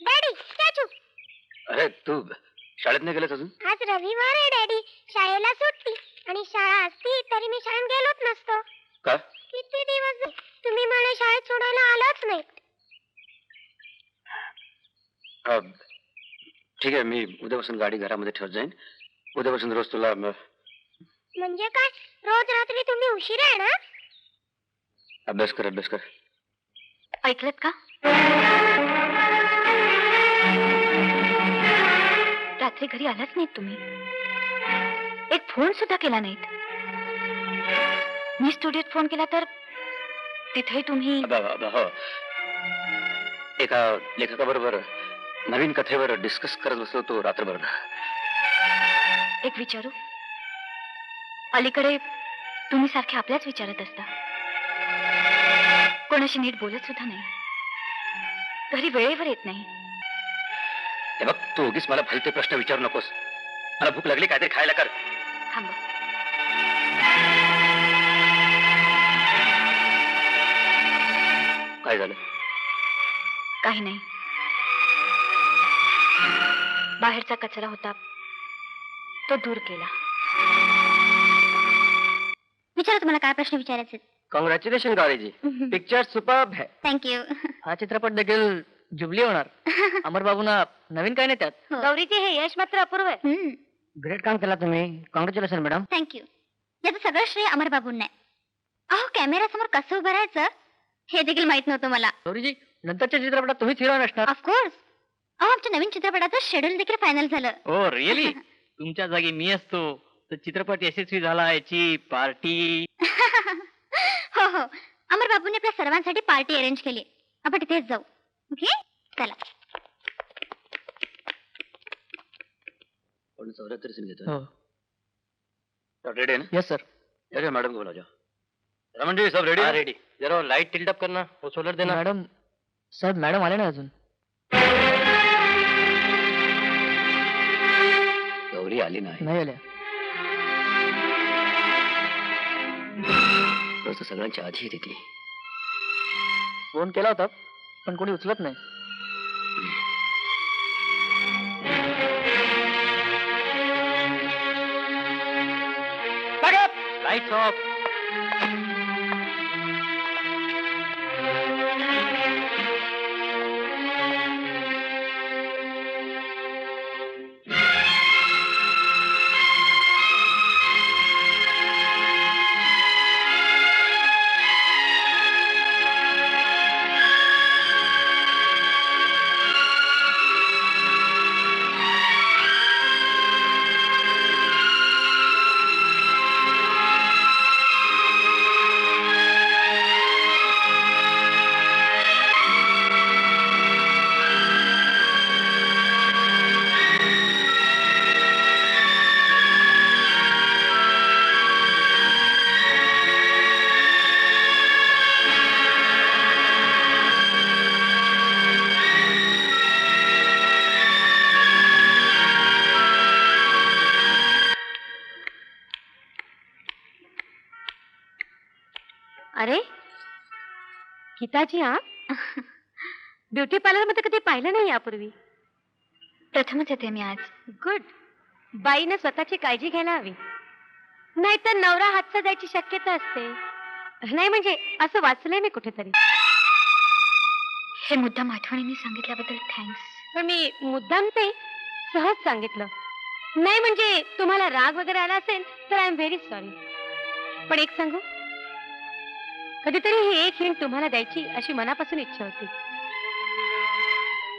डॅडी, त्या शाळेत नाही गेलेस अजून? आज रविवार आहे डॅडी, शाळेला सुट्टी. आणि शाळा असती तरी मी शाळेत गेलोच नसतो. का? किती दिवस झाले, तुम्ही मला शाळेत सोडायला आलाच नाही. ठीक आहे, मी उद्यापासून गाडी घरामध्ये ठेवत जाईन. उद्यापासून रोज तुला म्हणजे काय, रोज रात्री तुम्ही उशिरा येणार? अभ्यास कर. ऐकलत का? रात्री घरी आलाच नाहीत तुम्ही. एक फोन सुद्धा केला नाहीत. मी स्टुडिओत फोन केला तर तिथे तुम्ही. हो, एका लेखकाबरोबर नवीन कथेवर डिस्कस करत बसलो तो रात्रभर. एक विचारू, अलीकडे तुम्ही सारखे आपल्याच विचारत असता. कोणाशी नीट बोलत सुद्धा नाही. घरी वेळेवर येत नाही. हे बघ, तू उगीच मला भलते प्रश्न विचारू नकोस. मला भूक लागली, काहीतरी खायला कर. थांबा. काय झालं? काही नाही. बाहेरचा कचरा होता तो दूर केला. विचारा, तुम्हाला काय प्रश्न विचारायचे? कॉंग्रॅच्युलेशन गौरीजी, पिक्चर सुपर्ब है. थँक्यू. हा चित्रपट देखील जुबली होणार. अमर बाबूंना नवीन काय नाही त्यात. गौरीचे हे यश मात्र अपूर्व आहे. ग्रेट काम केला तुम्ही. Congratulation madam. थँक्यू. याचं सगळं श्रेय अमर बाबूंना आहे. अहो, कॅमेरा समोर कसं उभं राहायचं हे देखील माहित नव्हतं मला. गौरीजी, नंतरच्या चित्रपटात तुम्हीच हिरोईन असणार. ऑफकोर्स. अहो, आमच्या नवीन चित्रपटाचं शेड्यूल देखील फायनल झालं. Oh really? तुमच्या जागी मी असतो तर चित्रपट यशस्वी झाला याची पार्टी. हो हो, अमर बाबूंनी आपल्या सर्वांसाठी पार्टी अरेंज केली. आपण तिथेच जाऊ. ओके, चला. पण 74 सीन घेतो. हो. रेडी है ना? Yes sir. अरे मैडम को बुला जाओ. रमन जी, सब रेडी? हाँ, ready. जरा लाइट टिल्ट अप करना, वो सोलर देना. मॅडम, साहेब मॅडम आले नाही अजून. गौरी आली नाही. नाही आल्या. रोज तर सगळ्यांच्या आधी येते ती. फोन केला होता पण कोणी उचलत नाही. Lights off. अरे गीताजी, हा ब्युटी पार्लर मध्ये कधी पाहिलं नाही यापूर्वी. प्रथमच येते मी आज. गुड. बाईनं स्वतःची काळजी घ्यायला हवी, नाहीतर नवरा हातचा जायची शक्यता असते. नाही म्हणजे असं वाचलंय मी कुठेतरी. हे मुद्दाम आठवणीने सांगितल्याबद्दल थँक्स. पण मी मुद्दाम ते सहज सांगितलं. नाही म्हणजे तुम्हाला राग वगैरे आला असेल तर आय एम व्हेरी सॉरी. पण एक सांगू, कधीतरी ही एक हिंट तुम्हाला द्यायची अशी मनापासून इच्छा होती.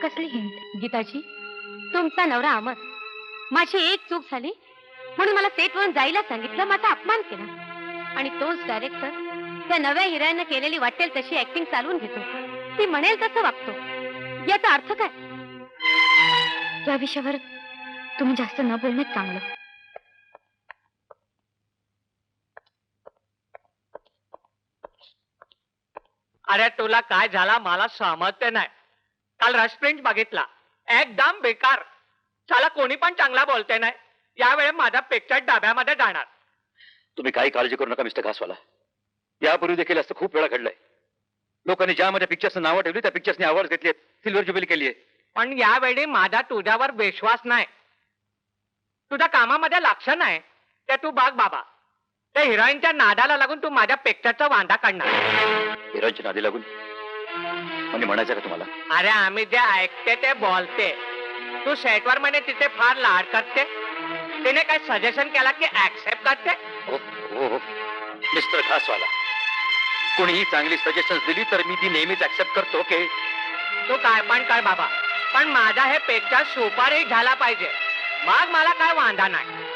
कसली हिंट? गीताजी, तुमचा नवरा अमर, माझी एक चूक झाली म्हणून मला सेटवरून जायला सांगितलं, माझा अपमान केला. आणि तोच डायरेक्टर त्या नव्या हिरोईनने केलेली वाटेल तशी ऍक्टिंग चालवून घेतो. ती म्हणेल तसं वागतो. याचा अर्थ काय? या विषयावर तुम्ही जास्त न बोलणेच चांगलं. अरे तुला काय झाला मला सामर्थ्य नाही. काल रसप्रिंट बघितला, एकदम बेकार. चला कोणी पण चांगला बोलते नाही. यावेळी माझा पिक्चर डब्यामध्ये जाणार. तुम्ही काही काळजी करू नका मिस्टर घासवाला. यापूर्वी देखील असं खूप वेळा घडलंय. लोकांनी ज्या माझ्या पिक्चर्सचं नावं ठेवली त्या पिक्चर्सनी अवॉर्ड घेतली, सिल्वर जुबिली केली आहे. पण यावेळी माझा तुझ्यावर विश्वास नाही. तुझ्या कामामध्ये लक्ष नाही ते तू बघ बाबा. त्या हिरोईनच्या नादाला लागून तू माझ्या पिक्चरचा वांदा काढणार. हिरोच्या नादी लागून म्हणजे म्हणायचं का तुम्हाला? अरे आम्ही जे ऐकते ते बोलते. तू सेटवर म्हणे तिथे फार लाड करते. तिने काय सजेशन केला की ऍक्सेप्ट करते. हो हो हो मिस्टर खासवाला, कोणीही चांगली सजेशन्स दिली तर मी ती नेहमीच ऍक्सेप्ट करतो. ओके, तू काय पण कर बाबा, पण माझा हे पिक्चर सुपरहिट झाला पाहिजे. मग मला काय वांधा नाही.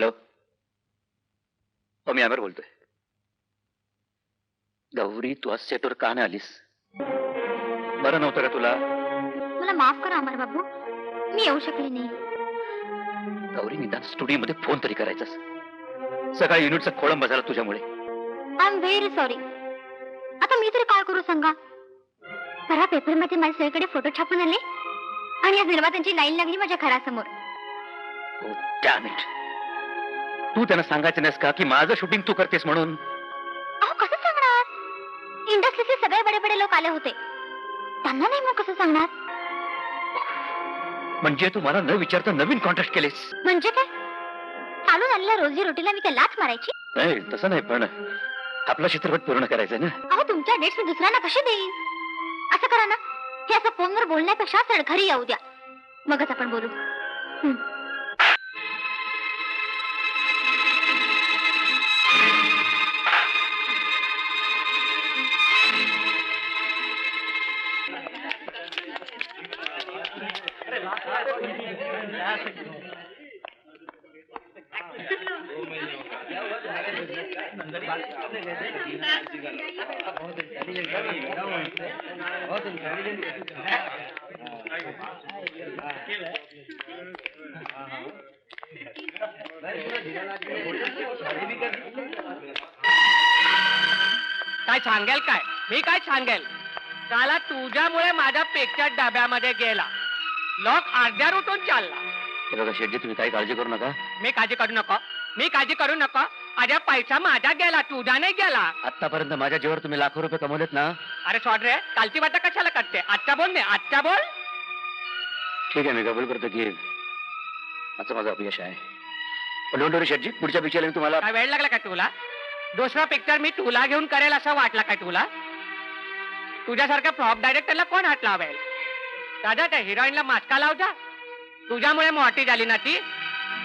हॅलो, हो मी अमर बोलतोय. गौरी, तू आज सेटवर का नाही आलीस? बरं नव्हतं का तुला? मला माफ करा अमर बाबू, मी येऊ शकले नाही. गौरी, निदान स्टुडिओ मध्ये फोन तरी करायचास. सकाळी युनिटचा खोळंबा झाला तुझ्यामुळे. I am very sorry. आता मी तरी काय करू सांगा? जरा पेपर मध्ये माझ्या सगळीकडे फोटो छापून आले आणि या निर्मात्यांची लाईन लागली माझ्या घरासमोर. Oh, damn it. तू त्यांना सांगायचं नाहीस का की माझं शूटिंग तू करतेस म्हणून? अहो कसं सांगणार? इंडस्ट्रीचे सगळे बडे बडे लोक आले होते, त्यांना नाही मग कसं सांगणार? म्हणजे तू मला न विचारता नवीन कॉन्ट्रॅक्ट केलेस? म्हणजे काय, चालून आलेल्या रोजी रोटीला मी काय लाच मारायची? नाही तसं नाही, पण आपला चित्रपट पूर्ण करायचा ना. अहो तुमच्या डेट्स मी दुसऱ्यांना कशी देईन? असं करा ना, हे असं फोनवर बोलण्यापेक्षा सरळ घरी येऊ द्या, मगच आपण बोलू. काय सांगेल काय? मी काय सांगेल? काला तुझ्यामुळे माझा पिक्चर डब्यामध्ये गेला. लोक अर्ध्या रुटून चालला. हे बघा शेठजी, तुम्ही काही काळजी करू नका. मी काळजी करू नको, मी काळजी करू नको. अरे पैसा माझा गेला, तुझा नाही गेला. आतापर्यंत माझ्या जीवावर तुम्ही लाखो रुपये कमवलेत ना. अरे सॉरी रे, कालची वाटा कशाला करते? आजचा बोल नाही, आजचा बोल. ठीक आहे, मी कबूल करतो की आजचं माझं अपयश आहे. पण डोंट वरी शेठजी, पुढच्या पिक्चरला मी तुम्हाला. काय वेळ लागला का तुला? दुसरा पिक्चर मी तुला घेऊन करेल असं वाटलं काय तुला? तुझ्यासारख्या फ्लॉप डायरेक्टरला कोण हात लावेल? दादा त्या हिरोईनला मास्का लाव जा. तुझ्यामुळे मोठी झाली ना ती.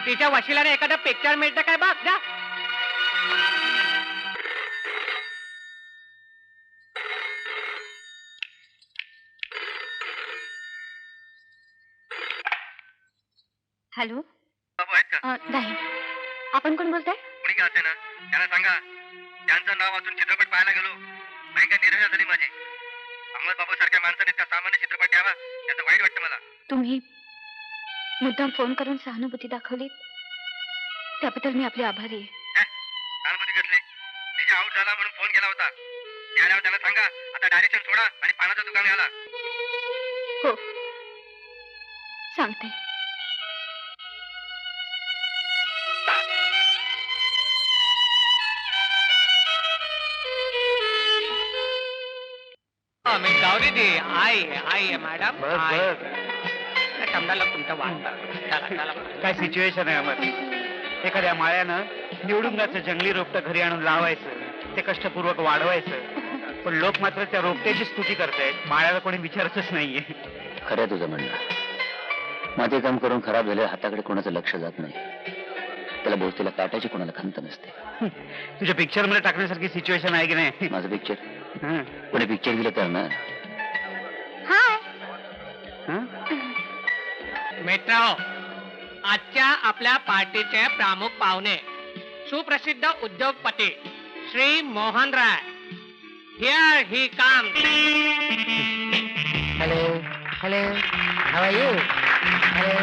तिच्या वशिलाने एखादं पिक्चर मिळतं काय बघ जा. हॅलो, नाही, आपण कोण बोलताय? कोणी का असे ना, त्यांना सांगा त्यांचं नाव वाचून चित्रपट पाहायला गेलो नाही का निर्णय झाली माझी. अहमदबाबू सारख्या माणसाने इतका सामान्य चित्रपट द्यावा त्याचं वाईट वाटतं मला. तुम्ही मुद्दाम फोन करून सहानुभूती दाखवली त्याबद्दल मी आपली आभारी आहे. सहानुभूती घेतली, त्याच्या आऊट झाला म्हणून फोन केला होता. त्याला त्याला सांगा आता डायरेक्शन सोडा आणि पानाचं दुकान घाला. हो, सांगते. गौरी दी आई आहे मॅडम. बस बस, समजायला तुमचं वाटतं. चला चला. काय सिच्युएशन आहे अमर? एखाद्या माळ्यानं निवडुंगाचं जंगली रोपटं घरी आणून लावायचं, ते कष्टपूर्वक वाढवायचं, पण लोक मात्र त्या रोपट्याची स्तुती करतायत, माळ्याला कोणी विचारतच नाहीये. खरं आहे तुझं म्हणणं. माती काम करून खराब झाले हाताकडे कोणाचं लक्ष जात नाही. त्याला भोवतीला काटायची कोणाला खंत नसते. तुझ्या पिक्चर मध्ये टाकण्यासारखी सिच्युएशन आहे की नाही? माझं पिक्चर हं, कोणी पिक्चर दिलं तर ना. हाय, हं? मित्र, आजच्या आपल्या पार्टीचे प्रमुख पाहुणे सुप्रसिद्ध उद्योगपती Shri Mohan Rai. Here he come. Hello, Hello. How are you? Hello.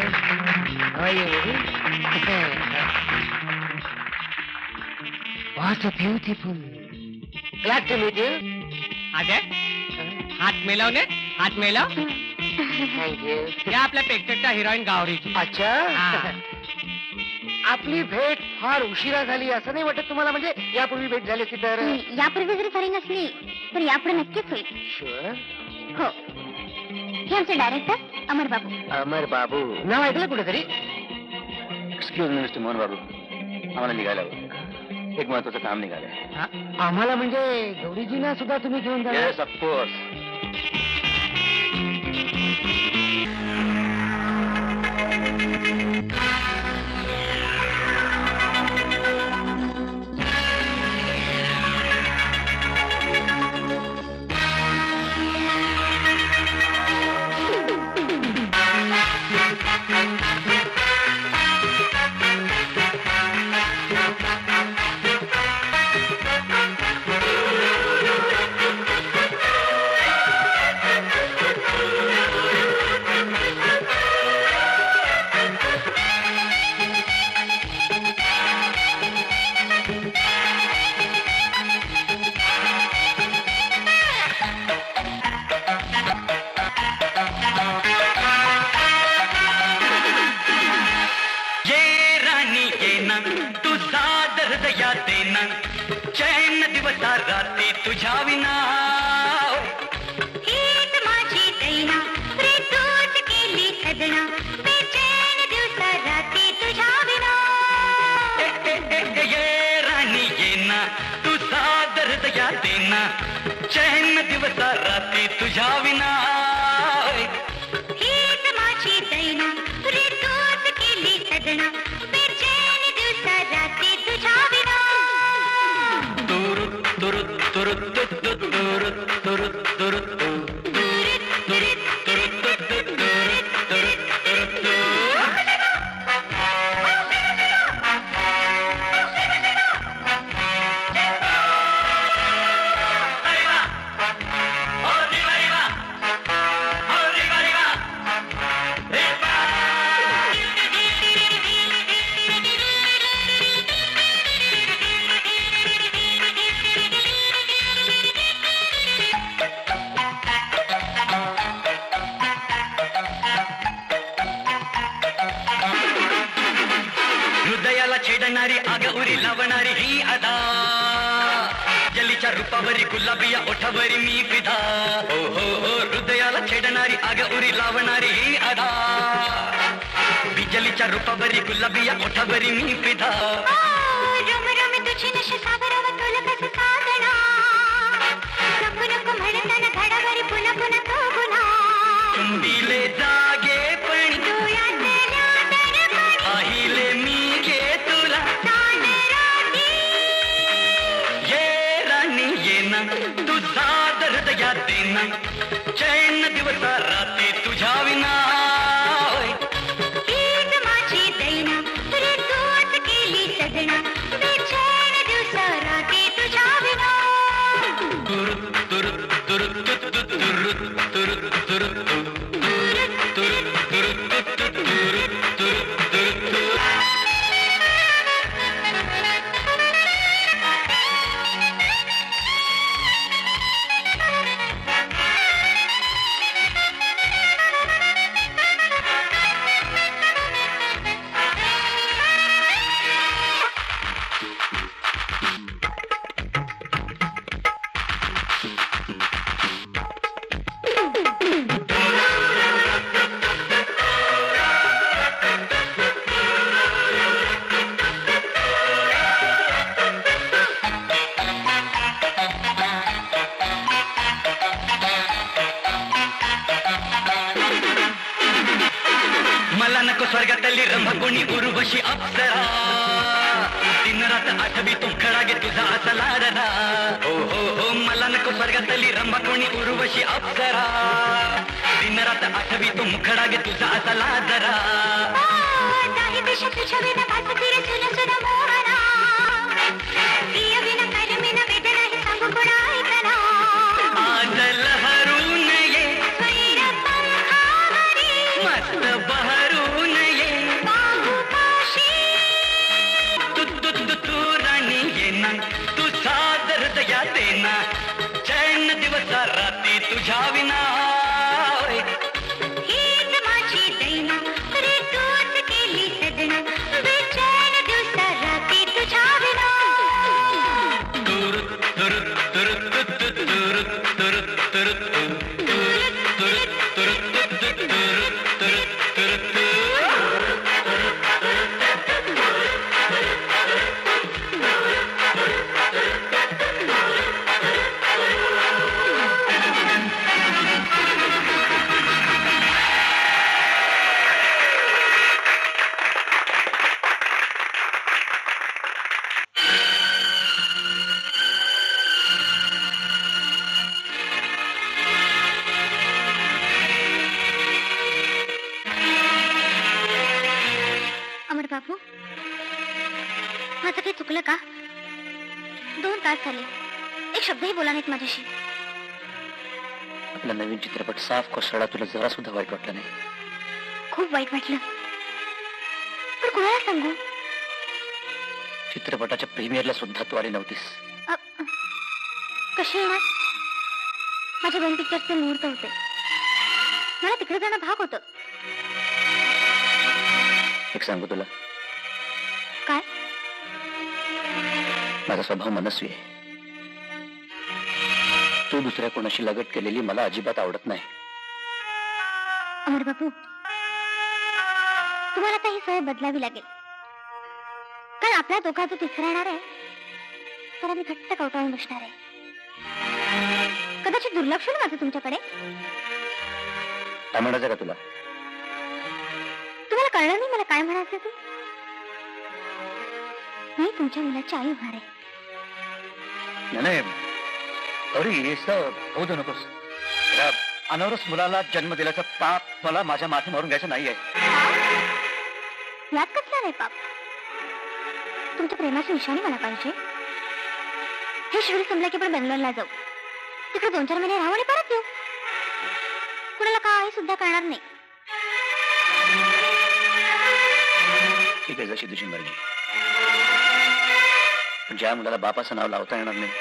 How are you, baby? What a beautiful. Glad to meet you. Ajay हात मिळवणे हात मिळव. Thank you. या आपल्या पिक्चरच्या हिरोईन गावरीची. अच्छा. हा. आपली भेट फार उशिरा झाली असं नाही वाटत तुम्हाला? म्हणजे यापूर्वी भेट झाली असती तर? यापूर्वी जरी झाली नसली तर यापुढे नक्कीच होईल. शुअर. हो, हे आमचे डायरेक्टर अमर बाबू. अमर बाबू नाव ऐकलं कुठेतरी? एक्सक्यूज मी मिस्टर मोहन बाबू, आम्हाला निघायला हवं. एक महत्वाचं काम निघालंय. आम्हाला म्हणजे गौरीजींना सुद्धा तुम्ही घेऊन जा. Yes of course. चैन दिवसा रात्री तुझ्या विना हीच माझी दैना रे तूच केली सदना बेचैन दिवसा रात्री तुझ्या विना. ये राणी ये ना तू सादर दया देना चैन दिवसा रात्री तुझ्या विना. हीच माझी दैना रे तूच केली सदना बेचैन दिवसा रात्री तुझ्या विना. हृदयाला छेडणारी आग उरी लावणारी ही अदा जलीच्या रूपावरी गुलाबिया ओठावरी मी फिदा. हो हो हो हृदयाला छेडणारी आग उरी लावणारी ही अदा बिजलीच्या रूपावरी गुलाबिया ओठावरी मी फिदा. रम रम तुझी नशे सावराव तुला कसं साधना नको नको म्हणताना घडाघडी पुन्हा पुन्हा तो गुन्हा. तुंबिले जागे पण डोळ्यातल्या दरपणी पाहिले मी घे तुला. सांड रात्री ये राणी ये ना तू सादर दया देना चैन दिवसा रात्री तुझ्या विना. हीच माझी दैना रे तूच केली सदना बेचैन दिवसा रात्री तुझ्या विना. मला नको स्वर्गातली रंभकोणी उर्वशी अप्सरा दिन रात आठवी तू खडा घे तुझा असा लाडला. हो हो हो मला नको स्वर्गातली रंभकोणी उर्वशी अप्सरा दिन रात आठवी तू खडा घे तुझा असा लाजरा. नाही दिशा तुझ्या विना भासती रे सुन सुन मोहना प्रिय विना कर्मिना वेदना हे सांगू कोणा ऐकना. आज लहरू नये स्वैर पंखा मस्त बहरून ये तू राणी ये ना तू सादर दया देना चैन दिवसा राती तुझ्या विना हीच माझी दैना रे तूच केली सजना बेचैन दिवसा राती तुझ्या विना तुर तुर तुर तुर तुर तुर तुर अमर बाबू माझं काही चुकलं का 2 तास झाले एक शब्दही बोला नाहीत माझ्याशी आपला नवीन चित्रपट साफ कोसळला तुला जरा सुद्धा वाईट वाटलं नाही? खूप वाईट वाटलं पण कोणाला सांगू चित्रपटाच्या प्रीमियरला सुद्धा तू आली नव्हतीस. कशी येणार माझ्या 2 पिक्चरचे मुहूर्त होते मला तिकडे जाणं भाग होतं. एक सांगू तुला, काय माझा स्वभाव मनस्वी आहे. तू दुसऱ्या कोणाशी लगट केलेली मला अजिबात आवडत नाही. अमर बाबू तुम्हाला आता ही सवय बदलावी लागेल कारण आपल्या दोघा जो तिसरा येणार आहे तर आम्ही घट्ट कवटाळून बसणार आहे. कदाचित दुर्लक्ष होईल माझं तुमच्याकडे. काय म्हणायचं का तुला? तुम्हाला कळलं नाही मला काय म्हणायचं ते. मी तुमच्या मुलाची आई होणार आहे. नाही गौरी असं होऊ देऊ नकोस. या अनवरस मुलाला जन्म दिल्याचं पाप मला माझ्या माथे मारून घ्यायचं नाहीये. यात कसला नाही पाप. तुमच्या प्रेमाची निशाणी मला पाहिजे. हे शेड्यूल संपलं की आपण बेंगलोरला जाऊ. तिकडे 2-4 महिने राहू आणि परत येऊ. कुणाला काही सुद्धा कळणार नाही. ठीक आहे, जशी तुझी मर्जी. पण ज्या मुलाला बापाचं नाव लावता येणार नाही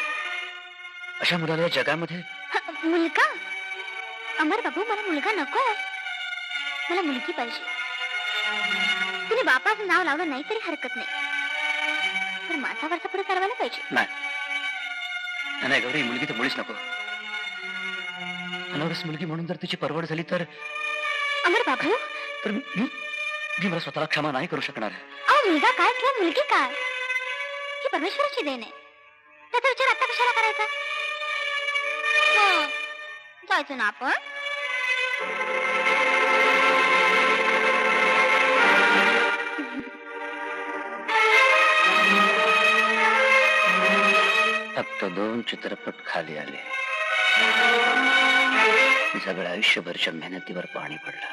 अशा मुलाला या जगामध्ये मुलगा. अमर बाबू मला मुलगा नको मला मुलगी पाहिजे. तिने बापाचं नाव लावलं नाही तरी हरकत नाही पण माझा वरचा पुढे करायला पाहिजे. नाही गौरी, मुलगी तर मुळीच नको. अनवरस मुलगी म्हणून जर तिची परवड झाली तर अमर बाबू तर मी मला स्वतःला क्षमा नाही करू शकणार. अहो मुलगा काय किंवा मुलगी काय ही परमेश्वराची देण आहे. त्याचा विचार आता कशाला करायचा. जायचं ना आपण. फक्त 2 चित्रपट खाली आले. सगळं आयुष्यभरच्या मेहनतीवर पाणी पडलं.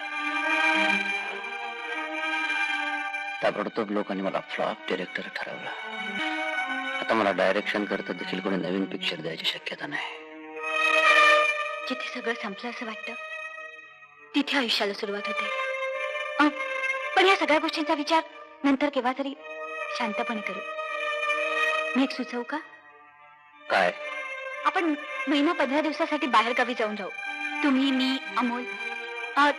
ताबडतोब लोकांनी मला फ्लॉप डिरेक्टर ठरवलं. आता मला डायरेक्शन करता देखील कोणी नवीन पिक्चर द्यायची शक्यता नाही. जिथे सगळं संपलं असं वाटतं तिथे आयुष्याला सुरुवात होते. पण या सगळ्या गोष्टींचा विचार नंतर केव्हा तरी शांतपणे करू. मी एक सुचवू का? काय? आपण 1-15 दिवसासाठी बाहेर गावी जाऊन राहू. तुम्ही, मी, अमोल.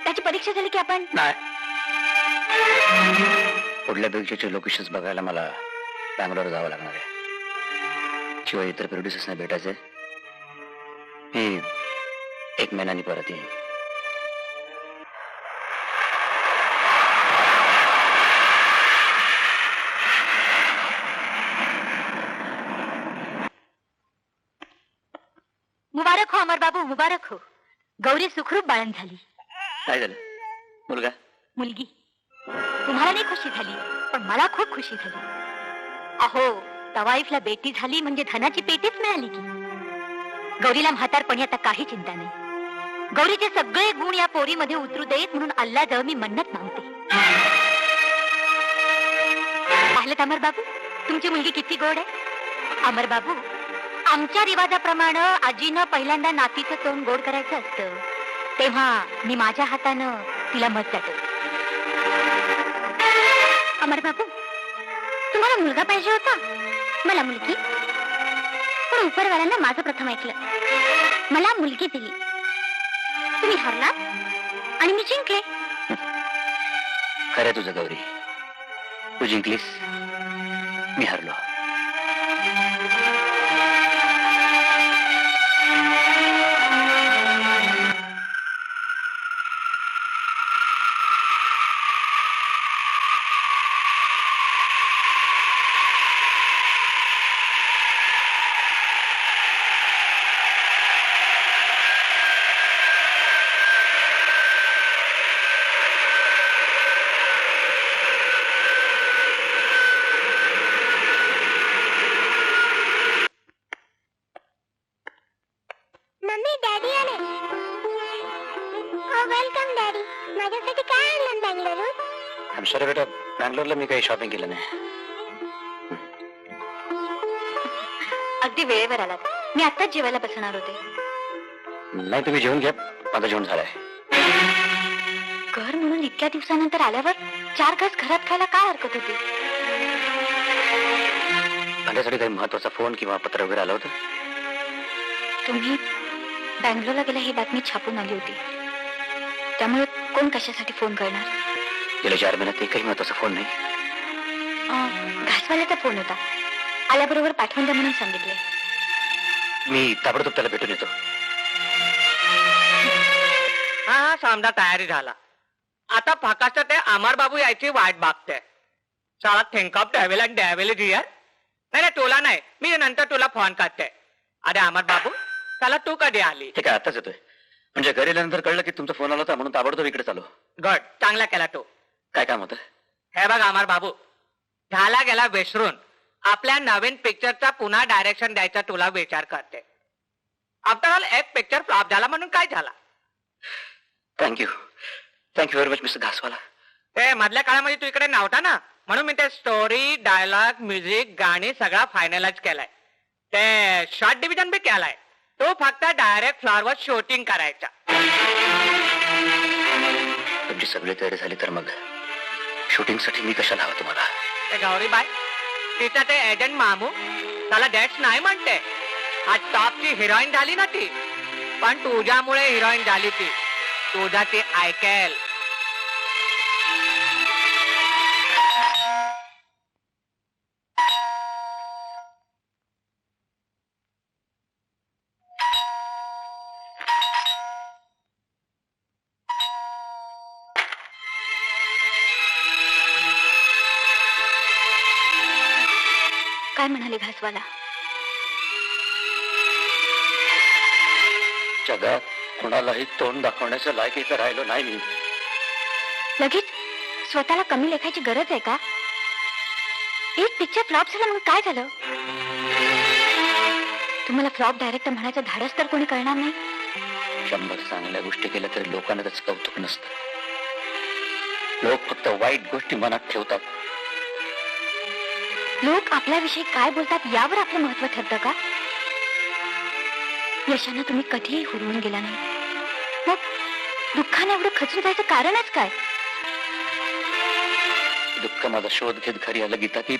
त्याची परीक्षा झाली की आपण नाही. पुढल्या पिक्चरचे लोकेशन्स बघायला मला बँगलोर जावं लागणार आहे. शिवाय इतर प्रोड्युसर्सना भेटायचंय. मी 1 महिन्यानी परत येईन. मुबारक हो अमर बाबू, मुबारक हो. गौरी सुखरूप बाळण झाली. काय झालं? मुलगा? मुलगी. तुम्हाला नाही खुशी झाली पण मला खूप खुशी झाली. अहो तवाईफला बेटी झाली म्हणजे धनाची पेटीच मिळाली की. गौरीला म्हातारपणी आता काही चिंता नाही. गौरीचे सगळे गुण या पोरीमध्ये उतरू देत म्हणून अल्लाजवळ मी मन्नत मागते. पाहिलं अमर बाबू तुमची मुलगी किती गोड आहे. अमर बाबू आमच्या रिवाजाप्रमाणे आजीनं पहिल्यांदा नातीचं तोंड गोड करायचं असतं तेव्हा मी माझ्या हातानं तिला मत जातो. अमर बाबू, तुम्हाला मुलगा पाहिजे होता, मला मुलगी. पण उपरवाल्यांना माझं प्रथम ऐकलं, मला मुलगी दिली. तुम्ही हरलात आणि मी जिंकले. खरं तुझं गौरी, तू जिंकलीस, मी हरलो. मम्मी, डॅडी आले. Welcome daddy. माझ्यासाठी काय आणलं बँगलोरून? सॉरी बेटा, बँगलोरला मी काही शॉपिंग केलं नाही. अगदी वेळेवर आलात. मी आत्ताच जेवायला बसणार होते. नाही, तुम्ही जेवून घ्या, माझं जेवण झालंय. घर म्हणून इतक्या दिवसानंतर आल्यावर 4 घास घरात खायला काय हरकत होती? माझ्यासाठी काही महत्वाचा फोन किंवा पत्र वगैरे आलं होतं? तुम्ही बँगलोरला गेला ही बातमी छापून आली होती, त्यामुळे कोण कशासाठी फोन करणार? गेल्या 4 महिन्यात एकही महत्वाचा फोन नाही. घासवाल्याचा फोन होता, आल्याबरोबर पाठवून द्या म्हणून सांगितले. मी ताबडतोब त्याला भेटून येतो. हा, समजा तयारी झाला. आता फक्त ते अमर बाबू यायची वाट बघते. चला, think of travel and travel dear. नाही, तुला नाही, मी नंतर तुला फोन करते. अरे अमर बाबू, चला, तू कधी आली? ठीक आहे, आताच येतोय. म्हणजे घरी आल्यानंतर कळलं की तुमचा फोन आला होता, म्हणून ताबडतोब इकडे चालू. गुड, चांगला केला तू. काय काम होतं? हे बघ अमर बाबू, झाला गेला विसरून आपल्या नवीन पिक्चरचा पुन्हा डायरेक्शन द्यायचा तुला विचार करते. आफ्टर ऑल एक पिक्चर फ्लॉप झाला म्हणून काय झाला? Thank you very much mister Ghaswala. ते मधल्या काळामध्ये तू इकडे नव्हता ना, म्हणून मी ते स्टोरी, डायलॉग, म्युझिक, गाणी सगळा फायनलाइज केलाय. ते शॉर्ट डिव्हिजन बी केलाय. तो फक्त डायरेक्ट फ्लॉरवर शूटिंग करायचा. तुमची सगळी तयारी झाली तर मग शूटिंगसाठी मी कशाला हवं तुम्हाला? ते गौरीबाई, तिचा ते एजंट मामू त्याला डेट्स नाही म्हणते. आज टॉपची हिरोईन झाली ना ती, पण तुझ्यामुळे हिरोईन झाली ती. तुझा ती ऐकेल. काय म्हणाले घासवाला? जगात कोणालाही तोंड दाखवण्याचं लायकीचं राहिलो नाही मी. लगेच स्वतःला कमी लेखायची गरज आहे का? एक पिक्चर फ्लॉप झाला म्हणून काय झालं? तुम्हाला फ्लॉप डायरेक्टर म्हणायचं धाडस तर कोणी करणार नाही. 100 चांगल्या गोष्टी केल्या तरी लोकांना त्याचं कौतुक नसतं. लोक फक्त वाईट गोष्टी मनात ठेवतात. लोक आपल्याविषयी काय बोलतात यावर आपलं महत्व ठरतं का? यशानं तुम्ही कधीही हुरवून गेला नाही, मग दुःखाने एवढं खचून जायचं कारणच काय? दुःख माझा शोध घेत घरी आलं गीता की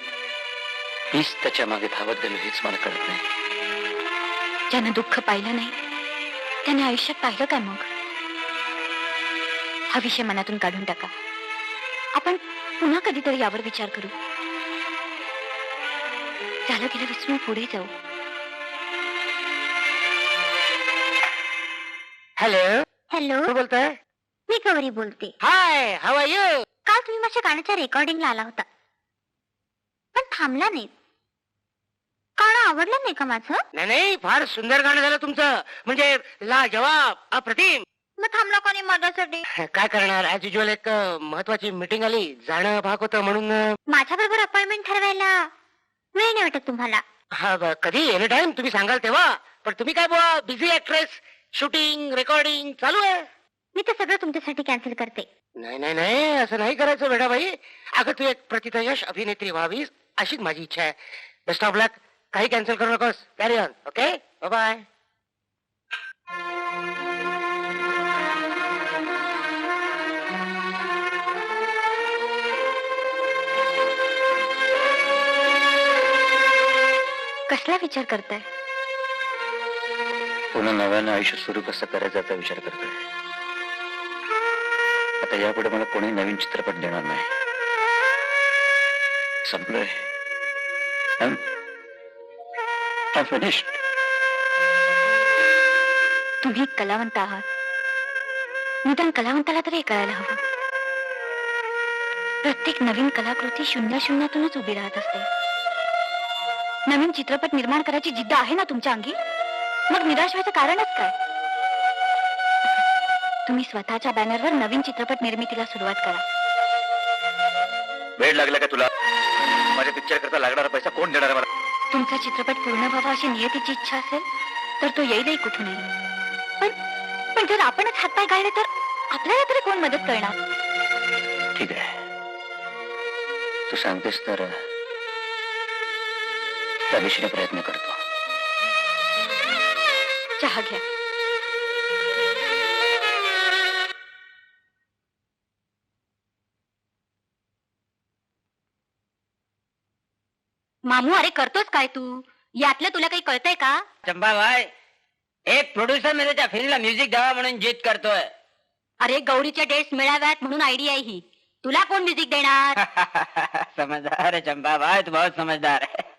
मीच त्याच्या मागे धावत गेलो हेच मला कळत नाही. ज्यानं दुःख पाहिलं नाही त्याने आयुष्यात पाहिलं काय? मग हा विषय मनातून काढून टाका. आपण पुन्हा कधीतरी यावर विचार करू. झालं गेलं विसरून पुढे जाऊ. हॅलो, हॅलो, कोण बोलतोय? मी गौरी बोलते. हाय, हाऊ आर यू? काल तुम्ही माझ्या गाण्याच्या रेकॉर्डिंगला आला होता, पण थांबला नाही. गाणं आवडलं नाही का माझं? नाही, फार सुंदर गाणं झालं तुमचं. म्हणजे लाजवाब, अप्रतिम. मग थांबला कोणी माझ्यासाठी? काय करणार, ऍज युजल एक महत्वाची मीटिंग आली, जाणं भाग होतं म्हणून. माझ्या बरोबर अपॉइंटमेंट ठरवायला वेळ नाही वाटत तुम्हाला? हा, कधी एनी टाइम तुम्ही सांगाल तेव्हा. पण तुम्ही काय बुवा, बिझी ऍक्ट्रेस, शूटिंग, रेकॉर्डिंग चालू आहे. मी तर सगळं तुमच्यासाठी कॅन्सल करते. नाही नाही नाही, असं नाही करायचं बेटाबाई. अगं तू एक प्रतिथयश अभिनेत्री व्हावीस अशीच माझी इच्छा आहे. Best of luck. काही कॅन्सल करू नकोस. Carry on. Okay, bye bye. कसला विचार करताय? पुन्हा नव्यानं आयुष्य सुरू कसं करायचं याचा विचार करतोय. आता यापुढे मला कोणी नवीन चित्रपट देणार नाही. संपलोय. I'm finished. तुम्ही कलावंत आहात, निदान कलावंताला तरी हे कळायला हवं. प्रत्येक नवीन कलाकृती शून्यातूनच उभी राहत असते. नवीन चित्रपट निर्माण करायची जिद्द आहे ना तुमच्या अंगी, मग निराश व्हायचं कारणच काय? तुम्ही स्वतःच्या बॅनरवर नवीन चित्रपट निर्मितीला सुरुवात करा. वेळ लागला का तुला? माझ्या पिक्चर करता लागणारा पैसा कोण देणार मला? तुमचा चित्रपट पूर्ण व्हावा अशी नियतीची इच्छा असेल तर तो येईलही कुठूनही. पण जर आपणच हातपाय गाळले तर आपल्याला तरी कोण मदत करणार? ठीक आहे, तू सांगतेस तर त्या दिशेने प्रयत्न करतो. चहा घ्या. मामू, अरे करतोस काय तू? यातलं तुला काही कळतंय का? चंपा भाई, एक प्रोड्युसर म्हणजे त्या फिल्मला म्युझिक द्यावा म्हणून जिद करतोय. अरे गौरीच्या डेट्स मिळाव्यात म्हणून आयडिया आहे ही. तुला कोण म्युझिक देणार? समझदार है चंपा भाई, तू बहुत समझदार है.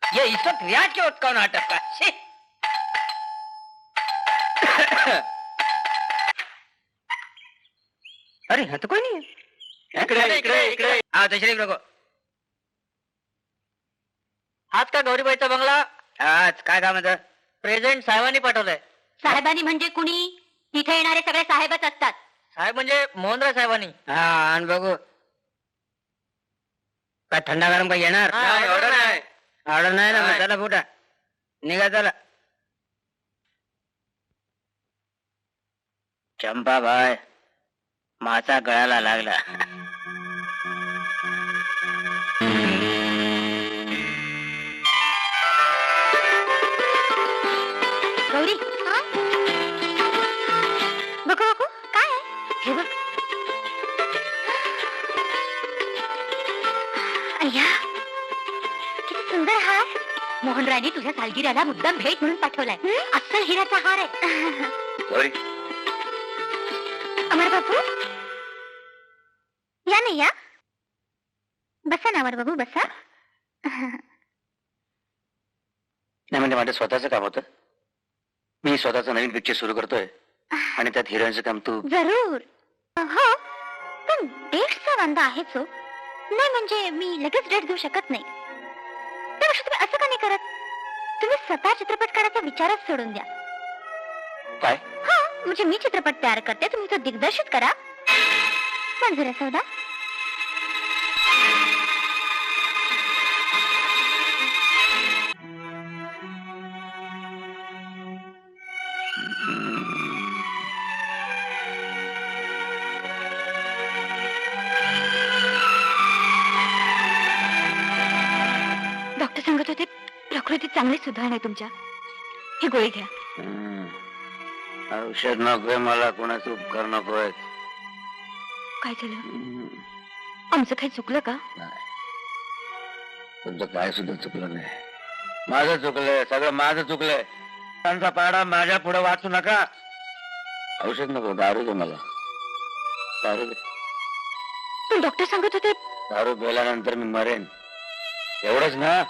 ये इस वक्त रियाज के वक्त कौन नाटक का? छी! अरे यहाँ तो कोई नहीं है. इकडे. आओ तशरीफ रखो. हाच का गौरीबाईचा बंगला? आज काय काम होतं? प्रेझेंट साहेबांनी पाठवलंय. साहेबांनी म्हणजे कुणी? तिथे येणारे सगळे साहेबच असतात. साहेब म्हणजे मोहनराव साहेबांनी. हा आण बघू. काय थंडा गरम काही येणार? नाही, ऑर्डर नाही. ऑर्डर नाही ना, मग नाही. चला फुटा निघा चला. चंपा भाई, मासा गळाला लागला. गौरी, बघू काय आहे? हे बघ. अय्या, किती सुंदर हार. मोहनराणी तुझ्या सालगिऱ्याला मुद्दाम भेट म्हणून पाठवलाय. अस्सल हिऱ्याचा हार आहे. गौरी, अमर बाबू, या नाही या. बसा ना अमर बाबू, बसा. नाही म्हणजे माझं स्वतःचं काम होतं. मी स्वतःचं नवीन पिक्चर सुरू करतोय आणि त्यात हिरोईनचं काम तू. जरूर. हो, पण डेट्सचा वांदा आहेच हो. नाही म्हणजे मी लगेच डेट देऊ शकत नाही. त्यापेक्षा तुम्ही असं का नाही करत? तुम्ही स्वतः चित्रपट काढायचा विचारच सोडून द्या. काय? हा, म्हणजे मी चित्रपट तयार करते, तुम्ही तो दिग्दर्शित करा. मंजूर आहे सौदा? डॉक्टर सांगत होते प्रकृतीत चांगली सुधारणा आहे तुमच्या. ही गोळी घ्या. औषध नकोय मला, कोणाचं उपकार नकोय. काय झालं? आमचं काही चुकलं का? तुमचं काय सुद्धा चुकलं नाही. माझं चुकलंय, सगळं माझं चुकलंय. त्यांचा पाडा माझ्या पुढे वाचू नका. औषध नको, दारू दे मला. दारू दे. पण डॉक्टर सांगत होते. दारू प्यायल्यानंतर मी मरेन, एवढंच ना?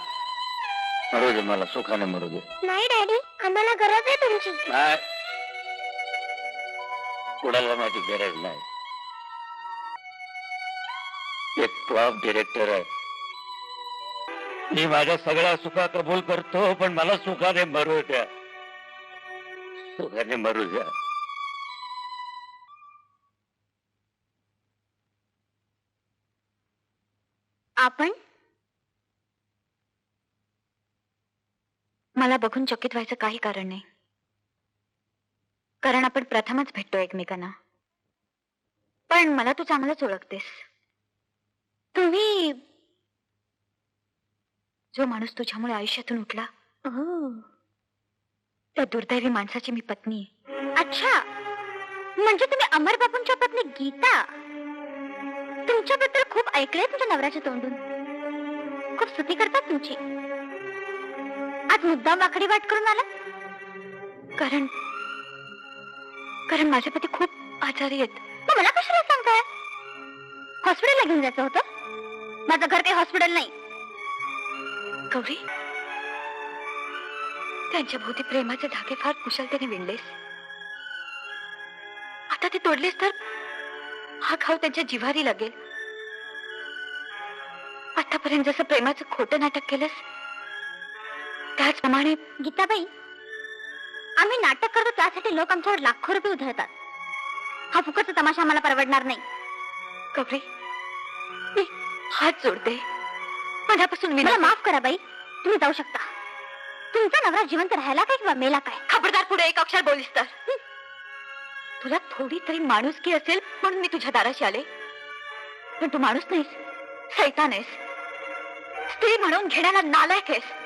मरू दे मला, सुखाने मरू दे. नाही डॅडी, आम्हाला गरज आहे तुमची. नाही, कुणाला माझी गरज नाही. एक टॉप डिरेक्टर आहे. मी माझ्या सगळ्या सुखा कबूल करतो, पण मला सुखाने मरू द्या. सुखाने मरू द्या. आपण मला बघून चकित व्हायचं काही कारण नाही, कारण आपण प्रथमच भेटतो एकमेकांना. पण मला तू चांगलंच ओळखतेस. तुम्ही जो माणूस तुझ्यामुळे आयुष्यातून उठला, त्या दुर्दैवी माणसाची मी पत्नी आहे. अच्छा, म्हणजे तुम्ही अमर बाबूंच्या पत्नी गीता. तुमच्याबद्दल खूप ऐकलंय तुमच्या नवऱ्याच्या तोंडून. खूप स्तुती करतात तुमची. आज मुद्दाम वाकडी वाट करून आला? कारण माझे पती खूप आजारी आहेत. मग मला कशाला सांगताय? हॉस्पिटलला घेऊन जायचं होतं. माझं घर काही हॉस्पिटल नाही. गौरी, त्यांच्या भोवती प्रेमाचे धागे फार कुशलतेने विणलेस. आता ते तोडलेस तर हा घाव त्यांच्या जिव्हारी लागेल. आतापर्यंत जसं प्रेमाचं खोटं नाटक केलंस त्याचप्रमाणे. गीताबाई, आम्ही नाटक करतो त्यासाठी लोक आमच्यावर लाखो रुपये उधळतात. हा फुकटचा तमाशा आम्हाला परवडणार नाही. गौरी, मी हात जोडते. मनापासून मला माफ करा बाई, तुम्ही जाऊ शकता. तुमचा नवरा जिवंत राहायला काय किंवा मेला काय? खबरदार पुढे एक अक्षर बोलीस तर. तुला थोडी तरी माणुसकी असेल म्हणून मी तुझ्या दाराशी आले. पण तू माणूस नाहीस, सैतान आहेस. स्त्री म्हणून घेण्याला नालायक आहेस.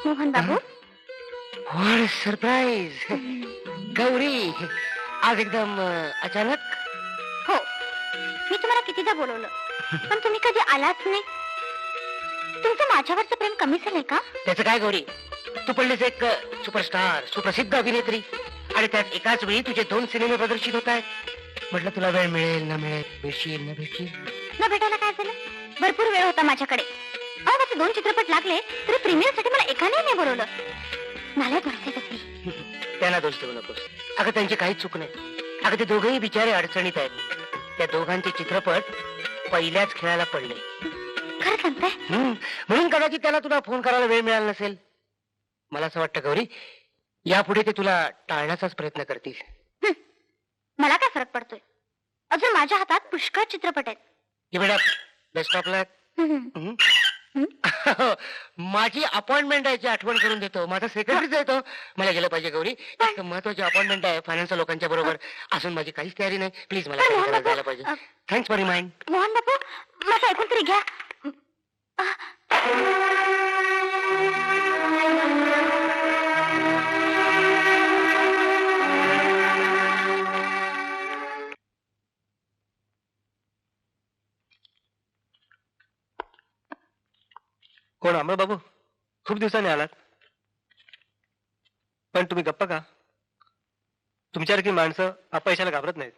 मोहन बाबू, सरप्राईज. गौरी, आज एकदम अचानक. हो, मी तुम्हाला कितीदा बोलवलं पण तुम्ही कधी आलाच नाही. तुमचं माझ्यावरचं प्रेम कमी झालंय का? त्याचं काय गौरी, तू पडलीस एक सुपरस्टार, सुप्रसिद्ध अभिनेत्री, आणि त्यात एकाच वेळी तुझे 2 सिनेमे प्रदर्शित होत आहेत. म्हटलं तुला वेळ मिळेल ना मिळेल, भेटशील ना भेटशील. न भेटायला काय झालं? भरपूर वेळ होता माझ्याकडे. अहो, माझे 2 चित्रपट लागले तरी प्रीमियर साठी मला एकाने नाही बोलवलं. नाल्यात माणसे कसली. त्यांना दोष देऊ नकोस. अगं त्यांची काहीच चूक नाही. अगं ते दोघंही बिचारे अडचणीत आहेत. त्या दोघांचे चित्रपट पहिल्याच खेळाला पडले. खरं सांगताय? म्हणून कदाचित त्याला तुला फोन करायला वेळ मिळाला नसेल. मला असं वाटतं गौरी, यापुढे ते तुला टाळण्याचाच प्रयत्न करतील. मला काय फरक पडतोय? अजून माझ्या हातात पुष्कळ चित्रपट आहेत. बेस्ट ऑफ लक. माझी अपॉइंटमेंट आहे, आठवण करून देतो. माझा सेक्रेटरीच येतो. मला गेलं पाहिजे गौरी, एक महत्वाची अपॉइंटमेंट आहे फायनान्सच्या लोकांच्या बरोबर. असून माझी काहीच तयारी नाही. प्लीज मला घरी जायला पाहिजे. Thanks for remind. Mohan Babu, माझं ऐकून तरी घ्या. कोण अमर बाबू? खूप दिवसांनी आलात. पण तुम्ही गप्प का? तुमच्यासारखी माणसं अपयशाला घाबरत नाहीत.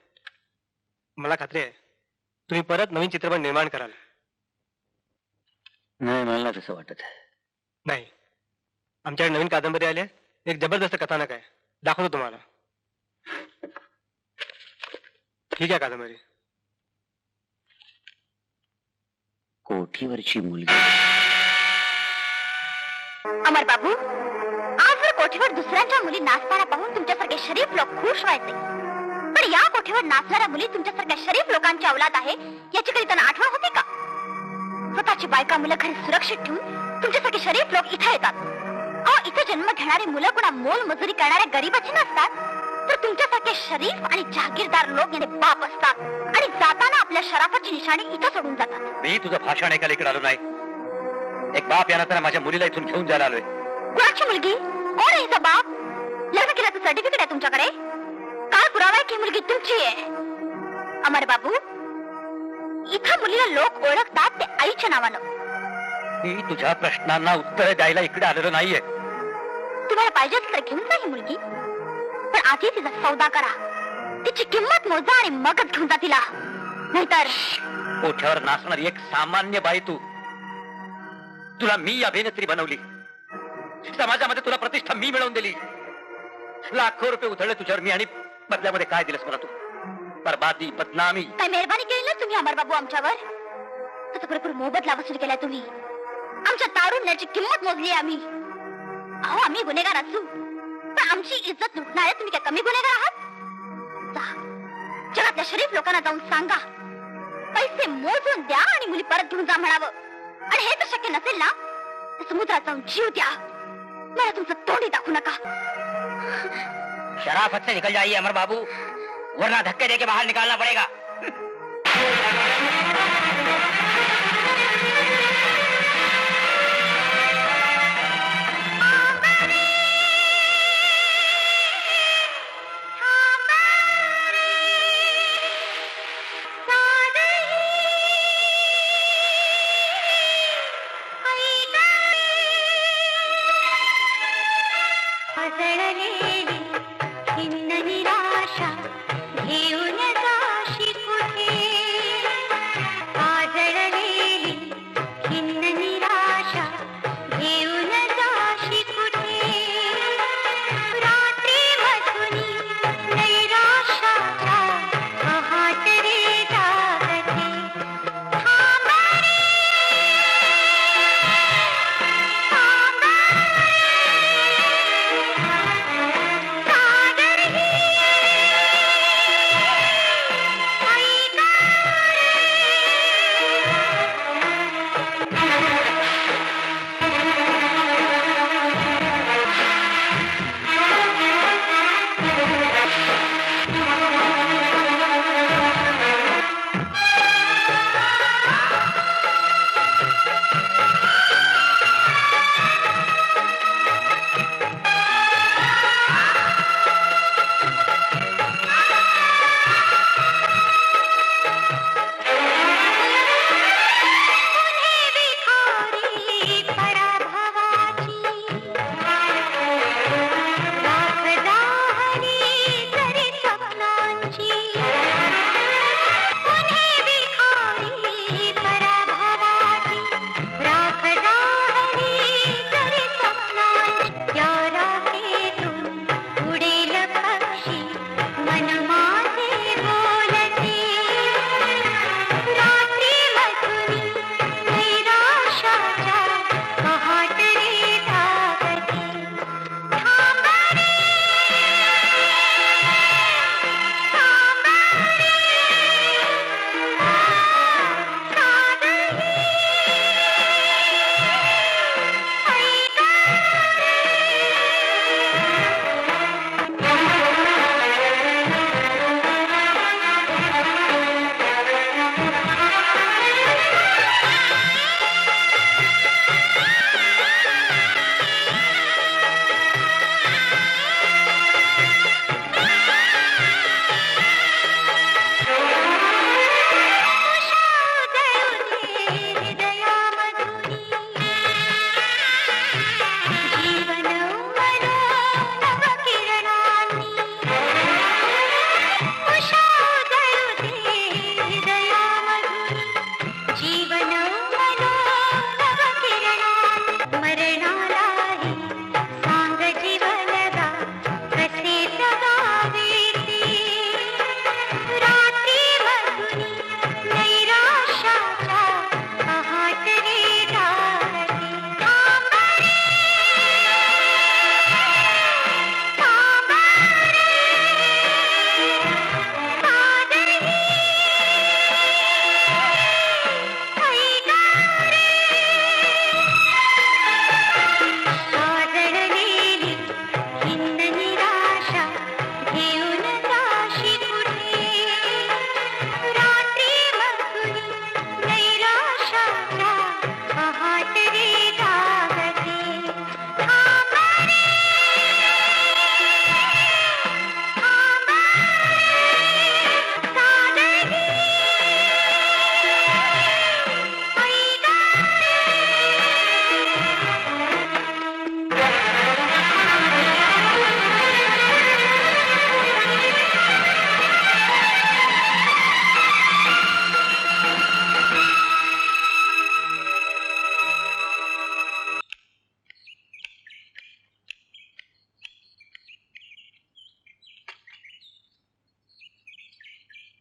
मला खात्री आहे तुम्ही परत नवीन चित्रपट निर्माण कराल. नाही, मला तसं वाटत. नाही, आमच्याकडे नवीन कादंबरी आली आहे. एक जबरदस्त कथानक आहे, दाखवतो तुम्हाला. ठीक आहे कादंबरी. कोठीवरची मुलगी. अमर बाबू, आज जर कोठीवर दुसऱ्यांच्या मुली नाचताना पाहून तुमच्यासारखे शरीफ लोक खुश व्हायचे, पण या कोठीवर नाचणाऱ्या मुली तुमच्यासारख्या शरीफ लोकांची औलाद आहे याची कधी त्यांना आठवण होती का? स्वतःची बायका मुलं घरी सुरक्षित ठेवून तुमच्यासारखे शरीफ लोक इथे येतात. अहो, इथे जन्म घेणारी मुलं कुणा मोल मजुरी करणाऱ्या गरीबाची नसतात, तर तुमच्यासारखे शरीफ आणि जहागीरदार लोक याने बाप असतात आणि जाताना आपल्या शराफाची निशाणी इथं सोडून जातात. मी तुझं भाषण ऐकायला इकडे आलो नाही. एक बाप यानंतर माझ्या मुलीला इथून घेऊन जायला आलोय. कुणाची मुलगी? कोण आहे हिचा बाप? लग्न केल्याचं सर्टिफिकेट आहे तुमच्याकडे? काय पुरावा आहे की मुलगी तुमची आहे? अमर बाबू, इथं मुलीला लोक ओळखतात ते आईच्या नावानं. मी तुझ्या प्रश्नांना उत्तर द्यायला इकडे आलेलो नाहीये. तुम्हाला पाहिजे तर घेऊन जा ही मुलगी, पण आधी तिचा सौदा करा. तिची किंमत मोजा आणि मगच घेऊन जा तिला. नाहीतर कोठ्यावर नाचणारी एक सामान्य बाई तुला मी अभिनेत्री बनवली. समाजामध्ये तुला प्रतिष्ठा मी मिळवून दिली. लाखो रुपये उधळले तुझ्यावर मी, आणि बदल्यामध्ये काय दिलंस मला तू? बरबादी, बदनामी. काय मेहरबानी केली ना तुम्ही अमर बाबू आमच्यावर? त्याचा भरपूर मोबदला वसूल केलाय तुम्ही. आमच्या तारुण्याची किंमत मोजली आम्ही. अहो, आम्ही गुन्हेगार असू, पण आमची इज्जत लुटणारे तुम्ही काय कमी गुन्हेगार आहात? जगातल्या शरीफ लोकांना जाऊन सांगा, पैसे मोजून द्या आणि मुली परत घेऊन जा म्हणावं. आणि हे तर शक्य नसेल ना, तर समुद्रात जाऊन जीव द्या. मला तुमचं तोंडी दाखवू नका. शराफत से निकल जाइए अमर बाबू, वरना धक्के देके बाहर निकालना पड़ेगा.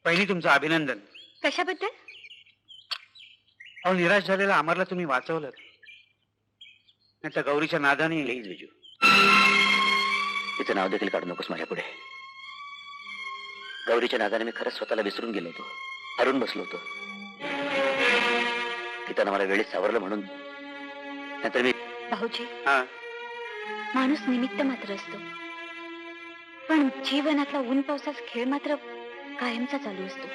पहिली तुमचं अभिनंदन. कशाबद्दल? अहो, निराश झालेला अमरला तुम्ही वाचवलं. नाही तर गौरीच्या नादाने. प्लीज विजू, तिचं नाव देखील काढू नकोस माझ्या पुढे. गौरीच्या नादाने मी खरंच स्वतःला विसरून गेलो होतो, हरून बसलो होतो. तिथं मला वेळेत सावरलं म्हणून. नाहीतर मी. भाऊजी, हा, माणूस निमित्त मात्र असतो, पण जीवनातला ऊन पावसाचा खेळ मात्र कायमचा चालू असतो.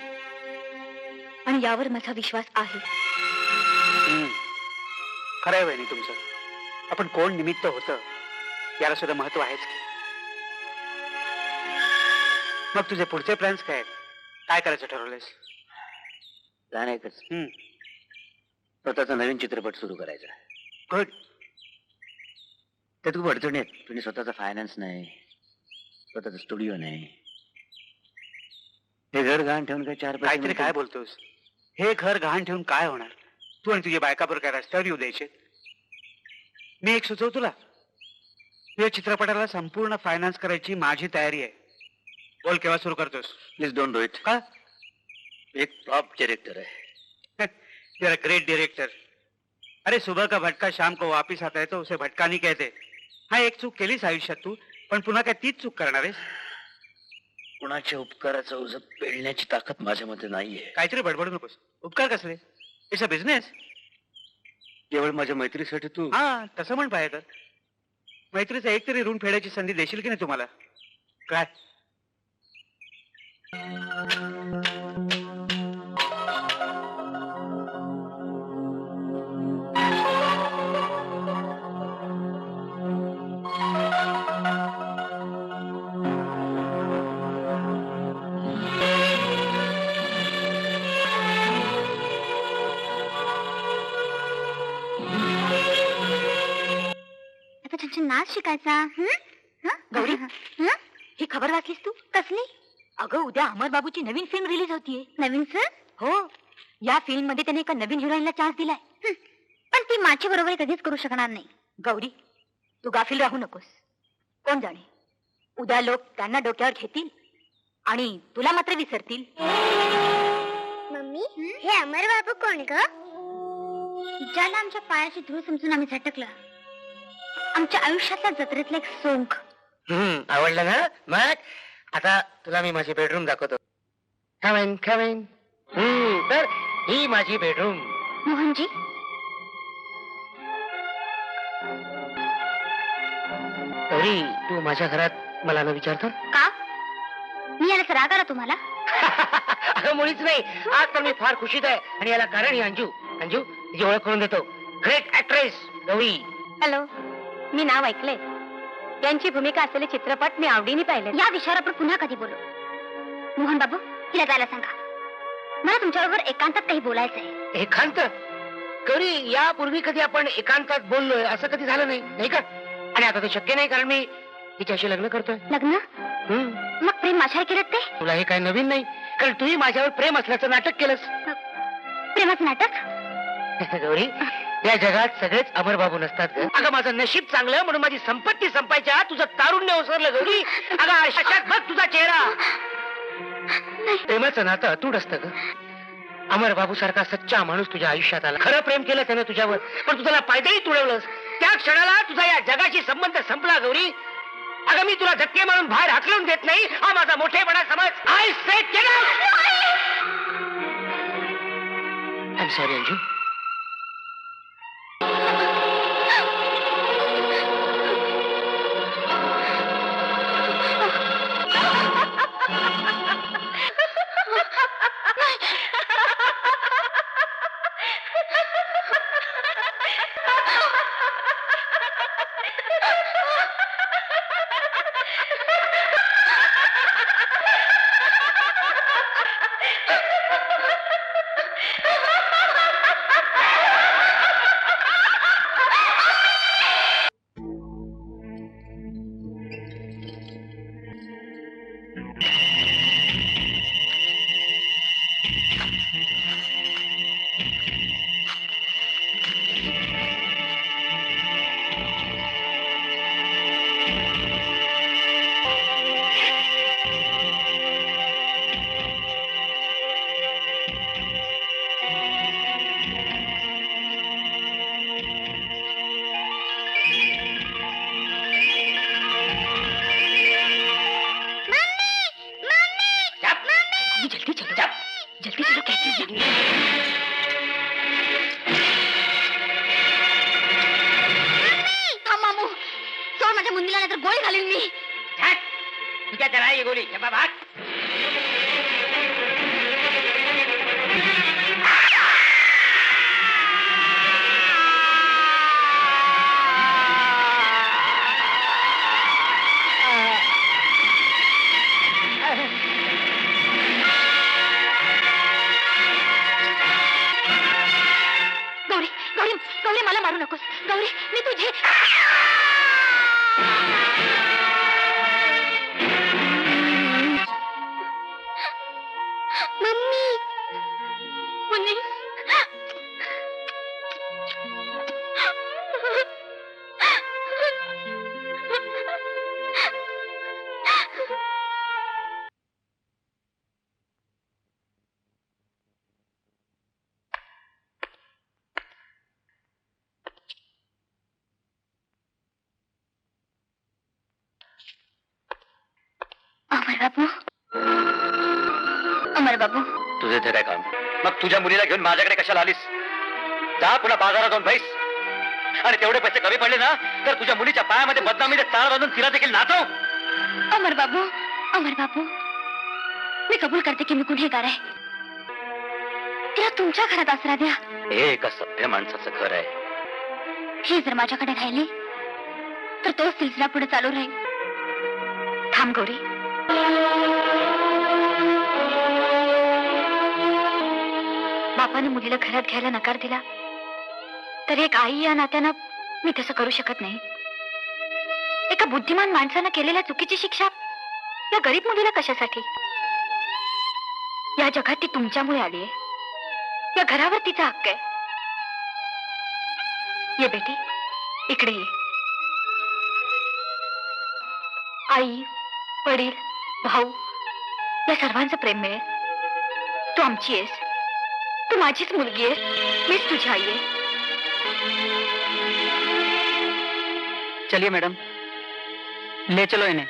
आणि यावर माझा विश्वास आहे. खरं आहे वहिनी तुमचं. आपण कोण निमित्त होतं याला सुद्धा महत्व आहेच की. मग तुझे पुढचे प्लॅन्स काय आहेत? काय करायचं ठरवलंयस? प्लॅन एकच, स्वतःचा नवीन चित्रपट सुरू करायचा. गुड. त्यात खूप अडचणी आहेत. तुम्ही स्वतःचा फायनान्स नाही, स्वतःचा स्टुडिओ नाही. हे घर घाण ठेवून काय 4 पैसे काहीतरी मिळतील? काय बोलतोस? हे घर गहाण ठेवून काय होणार? तू आणि तुझ्या बायकाबरोबर काय रस्त्यावर येऊ द्यायचे? मी एक सुचव तुला. या चित्रपटाला संपूर्ण फायनान्स करायची माझी तयारी आहे. बोल, केव्हा सुरू करतोस? Please don't do it. का? एक टॉप डायरेक्टर है. You are great director. अरे सुबह का भटका शाम को वापिस आता है तो उसे भटका नहीं कहते. हा, एक चूक केलीस आयुष्यात तू, पण पुन्हा काय तीच चूक करणार आहेस? कुणाच्या उपकाराचं ओझं पेलण्याची ताकद माझ्यामध्ये नाहीये. काहीतरी बडबडू नकोस. उपकार कसले? It's a business. केवळ माझ्या मैत्रीसाठी तू. हा, तसं म्हण पाहिजे तर. मैत्रीचा एक तरी ऋण फेडायची संधी देशील की नाही तुम्हाला? काय? आता छान नाच शिकायचा. गौरी, हं? ही खबर वाचलीस तू? कसली? अगं, उद्या अमर बाबूची नवीन फिल्म रिलीज होतीये. नवीन सर? हो, या फिल्म मध्ये त्याने एका नवीन हिरोईनला चान्स दिलाय. पण ती माझ्या बरोबर कधीच करू शकणार नाही. गौरी, तू गाफील राहू नकोस. कोण जाणे, उद्या लोक त्यांना डोक्यावर घेतील आणि तुला मात्र विसरतील. मम्मी, हे अमर बाबू कोण ग? ज्याला आमच्या पायाची धूळ समजून आम्ही झटकलं. आमच्या आयुष्यातल्या जत्रेतलं एक सोंग. आवडलं ना? मग आता तुला मी माझी बेडरूम दाखवतो. कमेन कमेन. तर ही माझी बेडरूम. मोहनजी, तरी तू माझ्या घरात मला न विचारतो? का? मी याला राग आला तुम्हाला? अगं मुळीच नाही. आज तर मी फार खुशीत आहे आणि याला कारण ही अंजू. अंजू, तिची ओळख करून देतो. Great actress Gauri. हॅलो, मी नाव ऐकलंय. यांची भूमिका असलेले चित्रपट मी आवडीने पाहिले. या विषयावर आपण पुन्हा कधी बोलू. मोहन बाबू, तिला जायला सांगा. मला तुमच्याबरोबर एकांतात काही बोलायचंय. एकांत? गौरी, यापूर्वी कधी आपण एकांतात बोललोय असं कधी झालं नाही, नाही का? आणि आता ते शक्य नाही, कारण मी तिच्याशी लग्न करतोय. लग्न? मग प्रेम माझ्यावर केलं ते? तुला हे काही नवीन नाही, कारण तूही माझ्यावर प्रेम असल्याचं नाटक केलंस. प्रेमाचं नाटक? गौरी, या जगात सगळेच अमर बाबू नसतात ग. अगं, माझं नशीब चांगलं म्हणून माझी संपत्ती संपायच्या आत तुझं तारुण्य ओसरलं गौरी. अगं, आरशात बघ तुझा चेहरा. प्रेमाचं नातं अतूट असतं ग. अमर बाबू सारखा सच्चा माणूस तुझ्या आयुष्यात आला. खरं प्रेम केलं त्यानं तुझ्यावर, पण तू त्याला पायदळी तुडवलंस. त्या क्षणाला तुझा या जगाशी संबंध संपला गौरी. अगं, मी तुला धक्के मारून बाहेर हाकलून देत नाही, हा माझा मोठेपणा समज. I say get out. I am sorry Anju. चलाएगी गोली चंपा भाग गौरी गौरी गौरी मला मारू नकोस गौरी मी तुझे मम्मी मुन्नी अमर बाबू अमर बाबू तुझे इथे काय काम मग तुझ्या मुलीला घेऊन माझ्याकडे कशाला आलीस जा पुन्हा बाजारात जाऊन बैस आणि तेवढे पैसे कमी पडले ना तर तुझ्या मुलीच्या पायामध्ये बदनामीने ताळ बांधून तिला देखील नाचव. अमर बाबू मी कबूल करते की मी गुन्हेगार आहे तिला तुमच्या घरात आसरा द्या. हे एका सभ्य माणसाचं घर आहे. हे जर माझ्याकडे राहिले तर तोच सिलसिला पुढे चालू राहील. थांब गौरी बापाने मुलीला घरात घ्यायला नकार दिला तर एक आई या नात्यानं मी तसं करू शकत नाही. एका बुद्धिमान माणसानं केलेल्या चुकीची शिक्षा या गरीब मुलीला कशासाठी? या जगात ती तुमच्यामुळे आलीये. या घरावर तिचा हक्क आहे. ये बेटी इकडे ये. आई वडील भाऊ या सर्वांचं प्रेम मिळेल. तू आमची आहेस. तू माझीच मुलगी आहेस. मीच तुझी आई आहे. चलिए मैडम ले चलो इन्हें